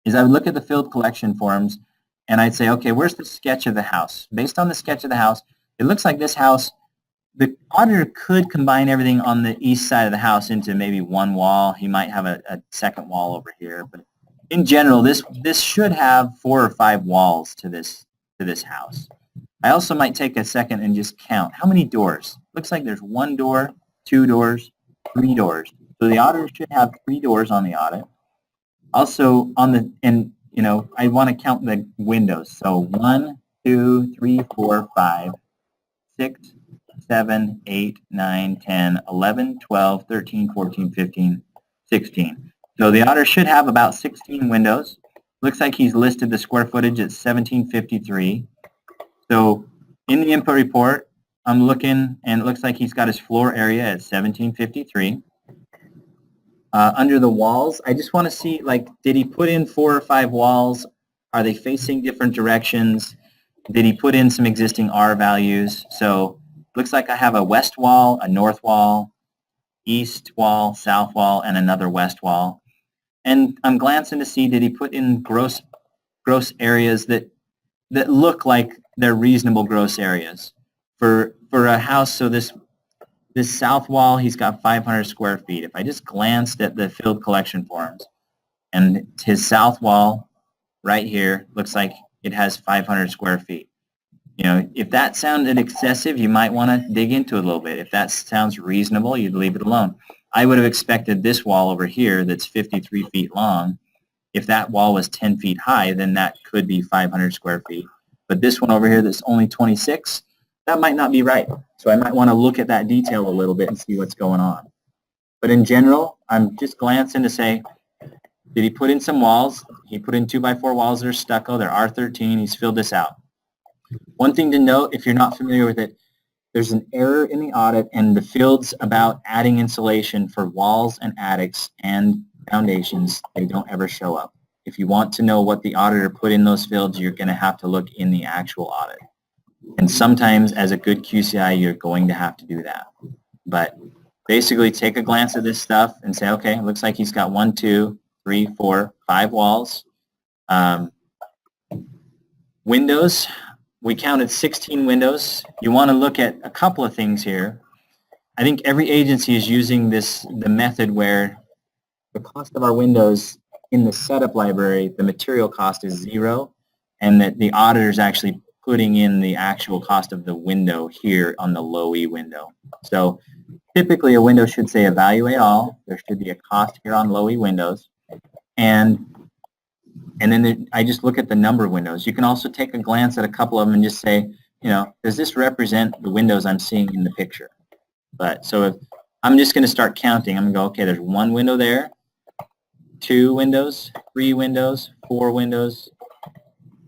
is I would look at the field collection forms and I'd say, okay, where's the sketch of the house? Based on the sketch of the house, it looks like this house, the auditor could combine everything on the east side of the house into maybe one wall. He might have a second wall over here, but in general, this should have 4 or 5 walls to this house. I also might take a second and just count how many doors. Looks like there's 1 door, 2 doors, 3 doors. So the auditor should have 3 doors on the audit. Also I want to count the windows. So 1, 2, 3, 4, 5, 6, 7, 8, 9, 10, 11, 12, 13, 14, 15, 16. So the auditor should have about 16 windows. Looks like he's listed the square footage at 1753. So in the input report, I'm looking, and it looks like he's got his floor area at 1753. Under the walls, I just want to see, did he put in 4 or 5 walls? Are they facing different directions? Did he put in some existing R values? So looks like I have a west wall, a north wall, east wall, south wall, and another west wall. And I'm glancing to see, did he put in gross areas that look like they're reasonable gross areas? For for a house, so this south wall, he's got 500 square feet. If I just glanced at the field collection forms, and his south wall right here looks like it has 500 square feet. You know, if that sounded excessive, you might want to dig into it a little bit. If that sounds reasonable, you'd leave it alone. I would have expected this wall over here that's 53 feet long. If that wall was 10 feet high, then that could be 500 square feet. But this one over here that's only 26, that might not be right. So I might want to look at that detail a little bit and see what's going on. But in general, I'm just glancing to say, did he put in some walls? He put in 2x4 walls that are stucco. They're R13. He's filled this out. One thing to note, if you're not familiar with it, there's an error in the audit, and the fields about adding insulation for walls and attics and foundations, they don't ever show up. If you want to know what the auditor put in those fields, you're going to have to look in the actual audit. And sometimes, as a good QCI, you're going to have to do that. But basically, take a glance at this stuff and say, okay, it looks like he's got 1, 2, 3, 4, 5 walls. Windows, we counted 16 windows. You want to look at a couple of things here. I think every agency is using the method where the cost of our windows in the setup library, the material cost is 0, and that the auditor is actually putting in the actual cost of the window here on the low E window. So typically a window should say evaluate all. There should be a cost here on low E windows. And then I just look at the number of windows. You can also take a glance at a couple of them and just say, you know, does this represent the windows I'm seeing in the picture? But so if I'm just going to start counting, I'm going to go, okay, there's 1 window there, 2 windows, 3 windows, 4 windows.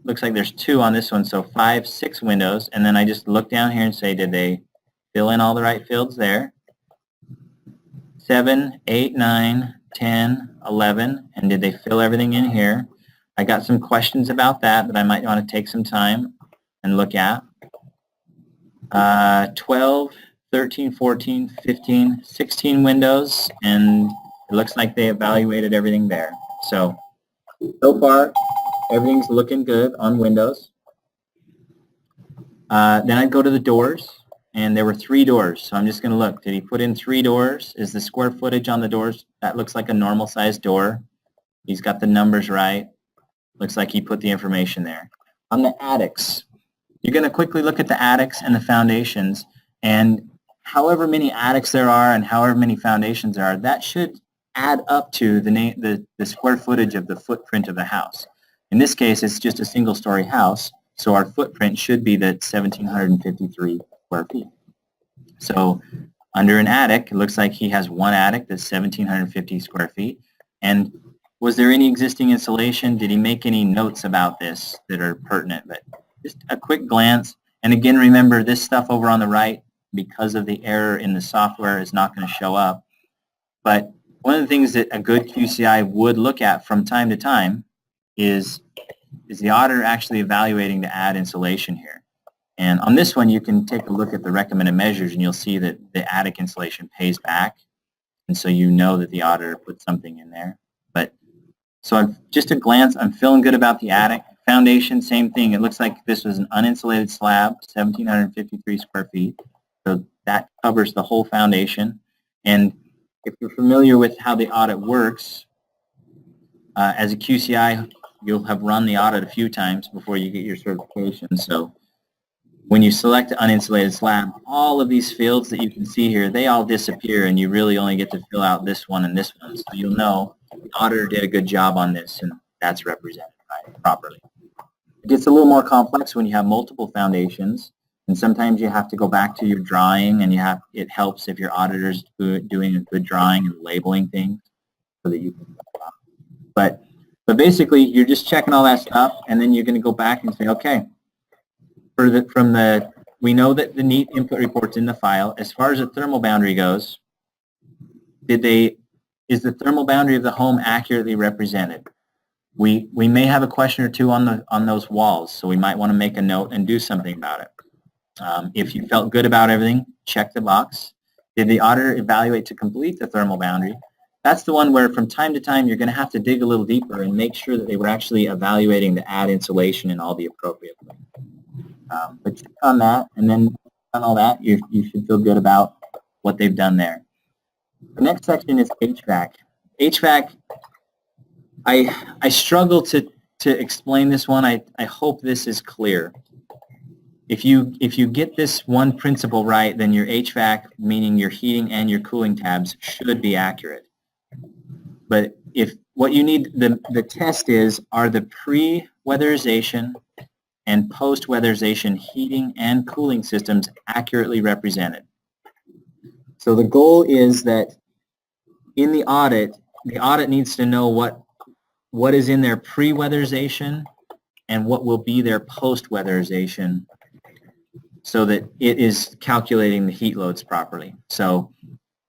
Looks like there's 2 on this one, so 5, 6 windows. And then I just look down here and say, did they fill in all the right fields there? 7, 8, 9, 10, 11, and did they fill everything in here? I got some questions about that I might want to take some time and look at. 12, 13, 14, 15, 16 windows, and it looks like they evaluated everything there. So far, everything's looking good on windows. Then I'd go to the doors, and there were 3 doors. So I'm just going to look. Did he put in 3 doors? Is the square footage on the doors? That looks like a normal sized door. He's got the numbers right. Looks like he put the information there. On the attics, you're going to quickly look at the attics and the foundations, and however many attics there are and however many foundations there are, that should add up to the square footage of the footprint of the house. In this case, it's just a single-story house, so our footprint should be that 1,753 square feet. So under an attic, it looks like he has 1 attic that's 1,750 square feet. And was there any existing insulation? Did he make any notes about this that are pertinent? But just a quick glance. And again, remember, this stuff over on the right, because of the error in the software, is not going to show up. But one of the things that a good QCI would look at from time to time is the auditor actually evaluating to add insulation here? And on this one, you can take a look at the recommended measures, and you'll see that the attic insulation pays back. And so you know that the auditor put something in there. But so just a glance, I'm feeling good about the attic. Foundation, same thing. It looks like this was an uninsulated slab, 1,753 square feet. So that covers the whole foundation. And if you're familiar with how the audit works, as a QCI, you'll have run the audit a few times before you get your certification. So when you select an uninsulated slab, all of these fields that you can see here, they all disappear, and you really only get to fill out this one and this one. So you'll know the auditor did a good job on this, and that's represented properly. It gets a little more complex when you have multiple foundations, and sometimes you have to go back to your drawing, and it helps if your auditor's doing a good drawing and labeling things so that you can. But basically, you're just checking all that stuff, and then you're going to go back and say, okay, we know that the neat input report's in the file. As far as the thermal boundary goes, is the thermal boundary of the home accurately represented? We may have a question or two on those walls, so we might want to make a note and do something about it. If you felt good about everything, check the box. Did the auditor evaluate to complete the thermal boundary? That's the one where from time to time you're going to have to dig a little deeper and make sure that they were actually evaluating to add insulation in all the appropriate places. But check on that, and then done all that, you should feel good about what they've done there. The next section is HVAC. HVAC, I struggle to explain this one. I hope this is clear. If you get this one principle right, then your HVAC, meaning your heating and your cooling tabs, should be accurate. But if what you need, the test is, are the pre-weatherization and post-weatherization heating and cooling systems accurately represented? So the goal is that in the audit needs to know what is in their pre-weatherization and what will be their post-weatherization, so that it is calculating the heat loads properly. So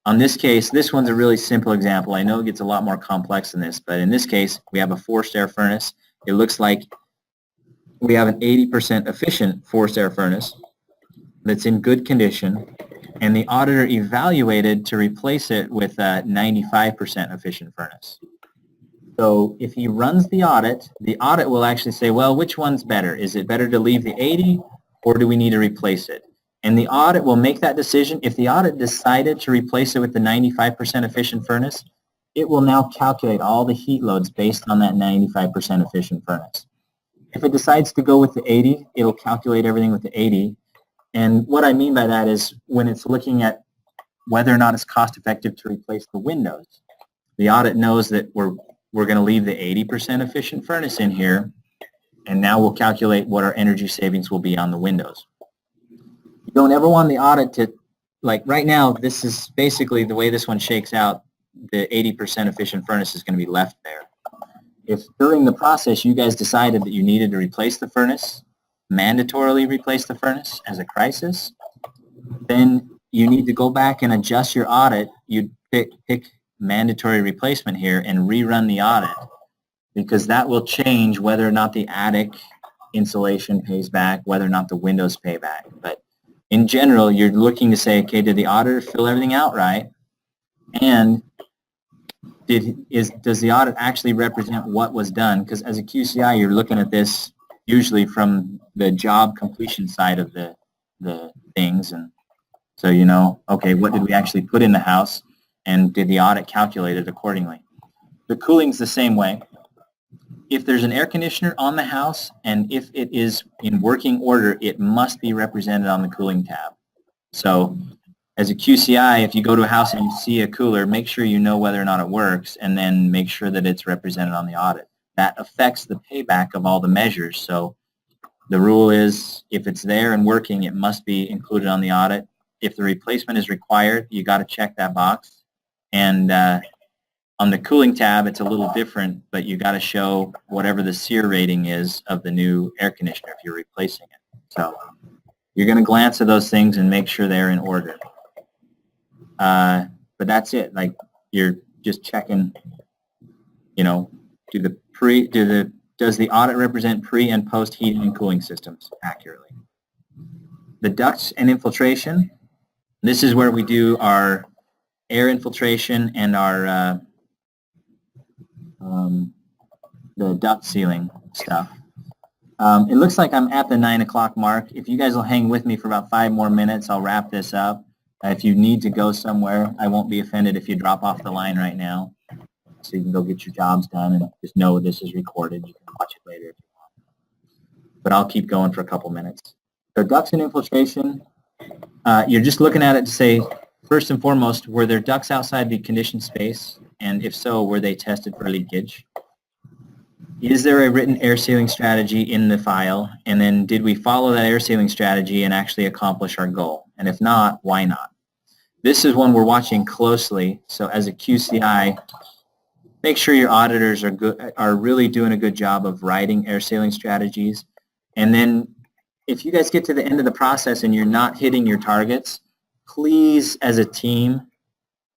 on this case, this one's a really simple example. I know it gets a lot more complex than this, but in this case, we have a forced air furnace. It looks like we have an 80% efficient forced air furnace that's in good condition, and the auditor evaluated to replace it with a 95% efficient furnace. So if he runs the audit will actually say, well, which one's better? Is it better to leave the 80, or do we need to replace it? And the audit will make that decision. If the audit decided to replace it with the 95% efficient furnace, it will now calculate all the heat loads based on that 95% efficient furnace. If it decides to go with the 80, it'll calculate everything with the 80. And what I mean by that is when it's looking at whether or not it's cost effective to replace the windows, the audit knows that we're going to leave the 80% efficient furnace in here, and now we'll calculate what our energy savings will be on the windows. You don't ever want the audit to, like right now, this is basically the way this one shakes out, the 80% efficient furnace is going to be left there. If during the process you guys decided that you needed to replace the furnace, mandatorily replace the furnace as a crisis, then you need to go back and adjust your audit. You'd pick mandatory replacement here and rerun the audit, because that will change whether or not the attic insulation pays back, whether or not the windows pay back. But in general, you're looking to say, okay, did the auditor fill everything out right? And does the audit actually represent what was done? Because as a QCI, you're looking at this usually from the job completion side of the things. And so you know, okay, what did we actually put in the house? And did the audit calculate it accordingly? The cooling's the same way. If there's an air conditioner on the house and if it is in working order, it must be represented on the cooling tab. So as a QCI, if you go to a house and you see a cooler, make sure you know whether or not it works, and then make sure that it's represented on the audit. That affects the payback of all the measures. So the rule is if it's there and working, it must be included on the audit. If the replacement is required, you got to check that box. And on the cooling tab, it's a little different, but you got to show whatever the SEER rating is of the new air conditioner if you're replacing it. So you're going to glance at those things and make sure they're in order. But that's it. Like, you're just checking, you know, does the audit represent pre and post heating and cooling systems accurately? The ducts and infiltration, this is where we do our air infiltration and our the duct sealing stuff. It looks like I'm at the 9 o'clock mark. If you guys will hang with me for about 5 more minutes, I'll wrap this up. If you need to go somewhere, I won't be offended if you drop off the line right now, so you can go get your jobs done, and just know this is recorded. You can watch it later if you want. But I'll keep going for a couple minutes. So ducts and infiltration, you're just looking at it to say, first and foremost, were there ducts outside the conditioned space? And if so, were they tested for leakage? Is there a written air sealing strategy in the file? And then did we follow that air sealing strategy and actually accomplish our goal? And if not, why not? This is one we're watching closely. So as a QCI, make sure your auditors are really doing a good job of writing air sealing strategies. And then if you guys get to the end of the process and you're not hitting your targets, please, as a team,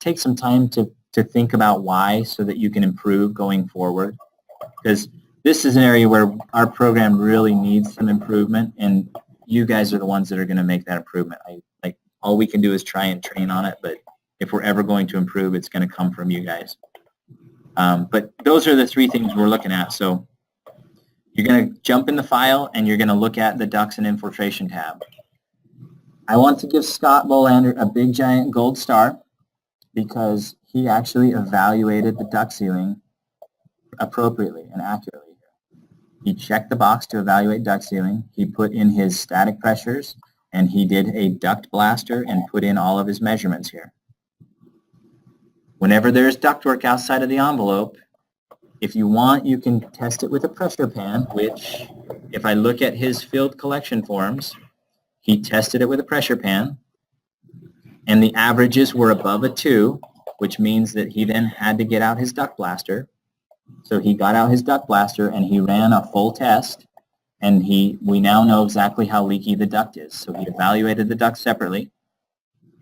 take some time to think about why, so that you can improve going forward. Because this is an area where our program really needs some improvement, and you guys are the ones that are going to make that improvement. All we can do is try and train on it, but if we're ever going to improve, it's going to come from you guys. But those are the 3 things we're looking at. So you're going to jump in the file and you're going to look at the ducts and infiltration tab. I want to give Scott Bolander a big giant gold star because he actually evaluated the duct sealing appropriately and accurately. He checked the box to evaluate duct sealing. He put in his static pressures, and he did a duct blaster and put in all of his measurements here. Whenever there's ductwork outside of the envelope, if you want, you can test it with a pressure pan, which if I look at his field collection forms, he tested it with a pressure pan, and the averages were above a 2, which means that he then had to get out his duct blaster. So he got out his duct blaster and he ran a full test, and we now know exactly how leaky the duct is. So he evaluated the duct separately,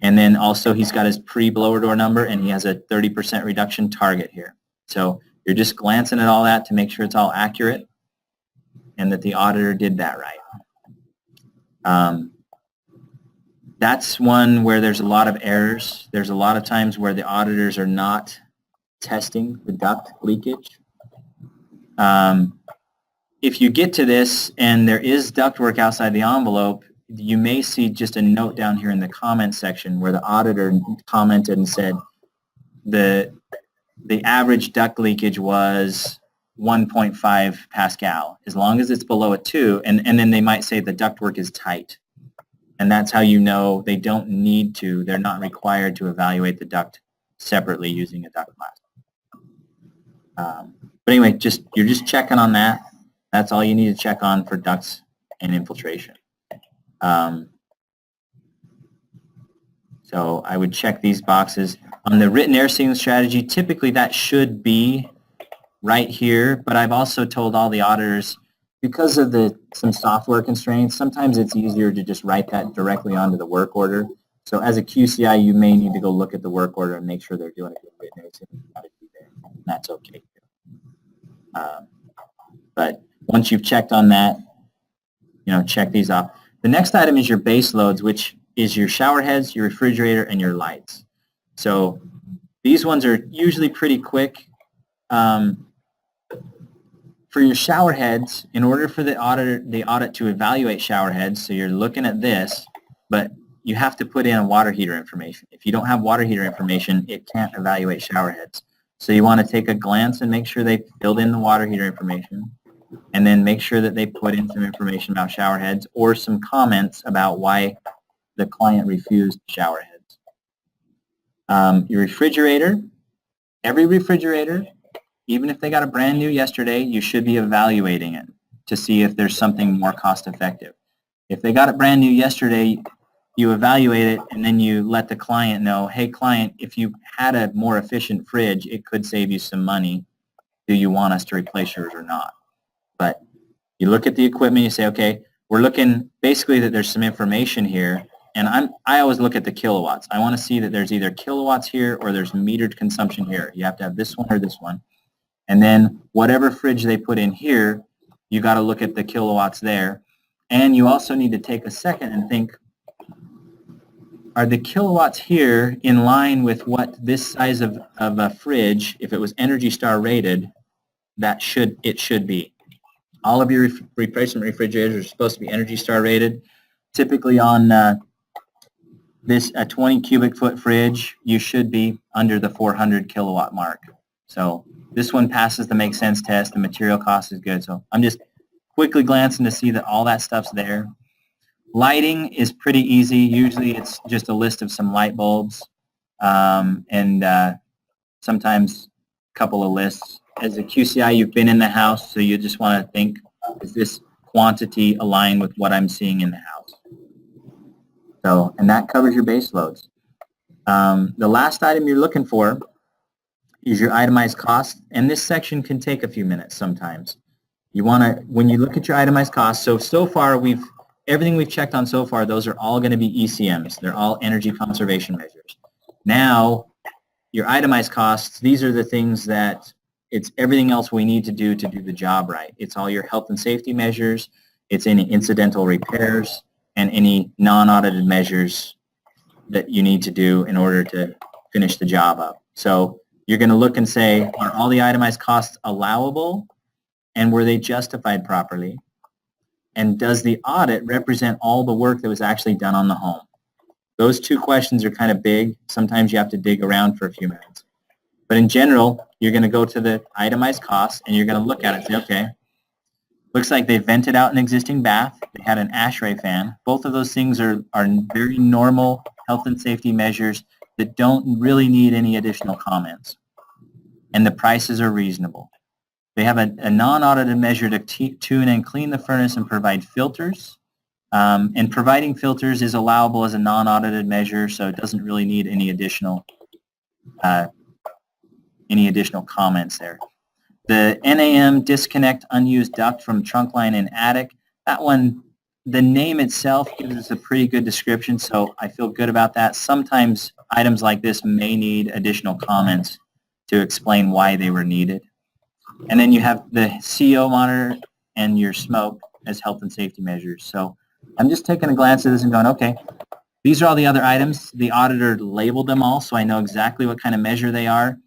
and then also he's got his pre-blower door number, and he has a 30% reduction target here. So you're just glancing at all that to make sure it's all accurate and that the auditor did that right. That's one where there's a lot of errors. There's a lot of times where the auditors are not testing the duct leakage. If you get to this and there is ductwork outside the envelope, you may see just a note down here in the comment section where the auditor commented and said the average duct leakage was 1.5 Pascal. As long as it's below a 2, and then they might say the ductwork is tight. And that's how you know they don't need to, they're not required to evaluate the duct separately using a duct blaster. But anyway, you're just checking on that. That's all you need to check on for ducts and infiltration. So I would check these boxes. On the written air sealing strategy, typically that should be right here, but I've also told all the auditors, because of some software constraints, sometimes it's easier to just write that directly onto the work order. So as a QCI, you may need to go look at the work order and make sure they're doing a good written air sealing strategy there. And that's okay. But once you've checked on that, check these off. The next item is your base loads, which is your shower heads, your refrigerator, and your lights. So these ones are usually pretty quick. For your shower heads, in order for the audit to evaluate shower heads, so you're looking at this, but you have to put in water heater information. If you don't have water heater information, it can't evaluate shower heads. So you want to take a glance and make sure they filled in the water heater information, and then make sure that they put in some information about shower heads or some comments about why the client refused shower heads. Your refrigerator, every refrigerator, even if they got a brand new yesterday, you should be evaluating it to see if there's something more cost effective. If they got it brand new yesterday, you evaluate it and then you let the client know, hey client, if you had a more efficient fridge, it could save you some money. Do you want us to replace yours or not? But you look at the equipment, you say, okay, we're looking basically that there's some information here, and I always look at the kilowatts. I want to see that there's either kilowatts here or there's metered consumption here. You have to have this one or this one. And then whatever fridge they put in here, you got to look at the kilowatts there. And you also need to take a second and think, are the kilowatts here in line with what this size of a fridge, if it was Energy Star rated, it should be. All of your replacement refrigerators are supposed to be Energy Star rated. Typically on a 20 cubic foot fridge, you should be under the 400 kilowatt mark. So this one passes the make sense test. The material cost is good. So I'm just quickly glancing to see that all that stuff's there. Lighting is pretty easy. Usually it's just a list of some light bulbs and sometimes a couple of lists. As a QCI, you've been in the house, so you just want to think, is this quantity aligned with what I'm seeing in the house? So, and that covers your base loads. The last item you're looking for is your itemized cost, and this section can take a few minutes sometimes. You want to, when you look at your itemized costs, so far everything we've checked on so far, those are all going to be ECMs. They're all energy conservation measures. Now, your itemized costs, these are the things that it's everything else we need to do the job right. It's all your health and safety measures, it's any incidental repairs, and any non-audited measures that you need to do in order to finish the job up. So you're going to look and say, are all the itemized costs allowable, and were they justified properly? And does the audit represent all the work that was actually done on the home? Those two questions are kind of big. Sometimes you have to dig around for a few minutes. But in general, you're going to go to the itemized costs and you're going to look at it and say, okay, looks like they vented out an existing bath. They had an ASHRAE fan. Both of those things are very normal health and safety measures that don't really need any additional comments. And the prices are reasonable. They have a non-audited measure to tune and clean the furnace and provide filters. And providing filters is allowable as a non-audited measure, so it doesn't really need any additional comments there. The NAM, disconnect unused duct from trunk line and attic, that one, the name itself gives us a pretty good description, so I feel good about that. Sometimes items like this may need additional comments to explain why they were needed. And then you have the CO monitor and your smoke as health and safety measures. So I'm just taking a glance at this and going, okay, these are all the other items. The auditor labeled them all, so I know exactly what kind of measure they are.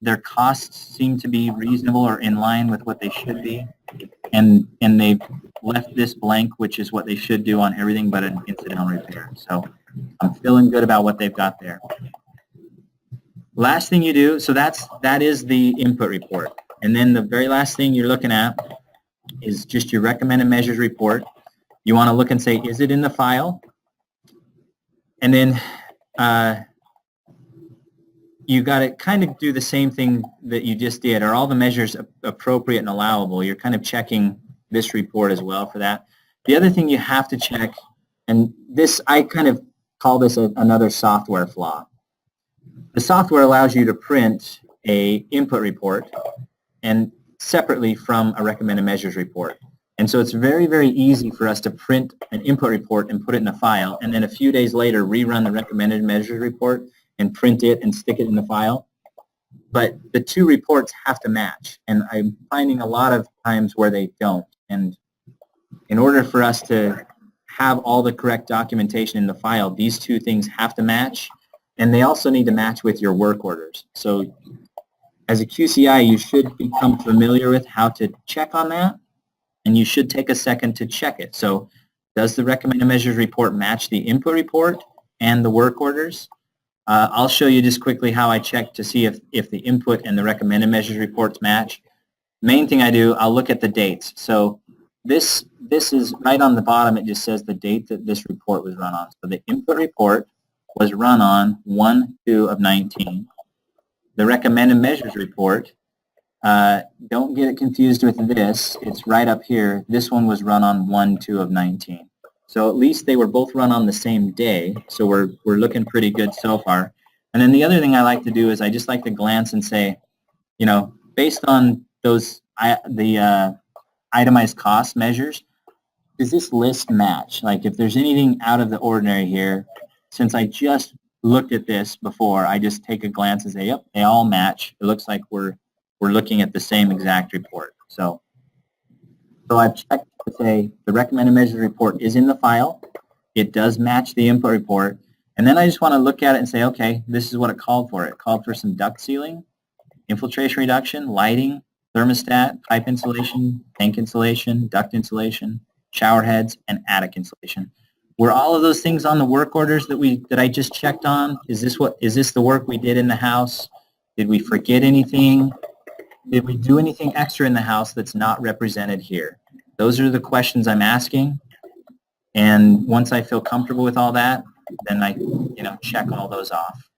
Their costs seem to be reasonable or in line with what they should be. And they've left this blank, which is what they should do on everything but an incidental repair. So I'm feeling good about what they've got there. Last thing you do, so that is the input report. And then the very last thing you're looking at is just your recommended measures report. You want to look and say, is it in the file? And then you got to kind of do the same thing that you just did. Are all the measures appropriate and allowable? You're kind of checking this report as well for that. The other thing you have to check, and this, I kind of call this another software flaw. The software allows you to print a input report and separately from a recommended measures report. And so it's very, very easy for us to print an input report and put it in a file, and then a few days later rerun the recommended measures report and print it and stick it in the file. But the two reports have to match, and I'm finding a lot of times where they don't. And in order for us to have all the correct documentation in the file, these two things have to match, and they also need to match with your work orders. So as a QCI, you should become familiar with how to check on that, and you should take a second to check it. So does the recommended measures report match the input report and the work orders? I'll show you just quickly how I check to see if the input and the recommended measures reports match. Main thing I do, I'll look at the dates. So this is right on the bottom. It just says the date that this report was run on. So the input report was run on 1/2/19. The recommended measures report, don't get it confused with this. It's right up here. This one was run on 1/2/19. So at least they were both run on the same day. So we're looking pretty good so far. And then the other thing I like to do is I just like to glance and say, you know, based on those the itemized cost measures, does this list match? Like if there's anything out of the ordinary here, since I just looked at this before, I just take a glance and say, yep, they all match. It looks like we're looking at the same exact report. So I've checked to say the recommended measures report is in the file. It does match the input report. And then I just want to look at it and say, okay, this is what it called for. It called for some duct sealing, infiltration reduction, lighting, thermostat, pipe insulation, tank insulation, duct insulation, shower heads, and attic insulation. Were all of those things on the work orders that I just checked on? Is this the work we did in the house? Did we forget anything? Did we do anything extra in the house that's not represented here? Those are the questions I'm asking. And once I feel comfortable with all that, then I check all those off.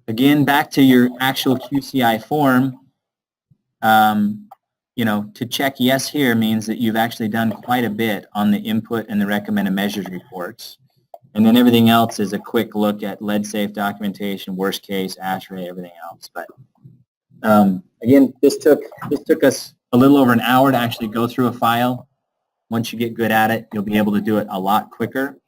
Again, back to your actual QCI form, to check yes here means that you've actually done quite a bit on the input and the recommended measures reports. And then everything else is a quick look at lead safe documentation, worst case, ASHRAE, everything else. But again, this took us a little over an hour to actually go through a file. Once you get good at it, you'll be able to do it a lot quicker.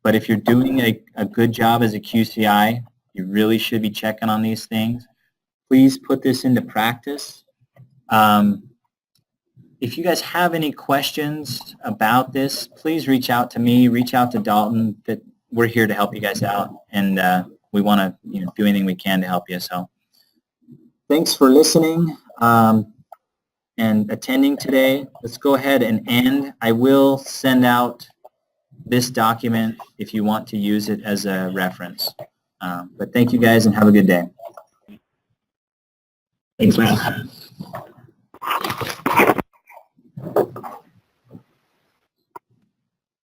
But if you're doing a good job as a QCI, you really should be checking on these things. Please put this into practice. If you guys have any questions about this, please reach out to me, reach out to Dalton. That we're here to help you guys out, and we want to do anything we can to help you. So thanks for listening and attending today. Let's go ahead and end. I will send out this document if you want to use it as a reference. But thank you guys and have a good day. Thanks, Matt.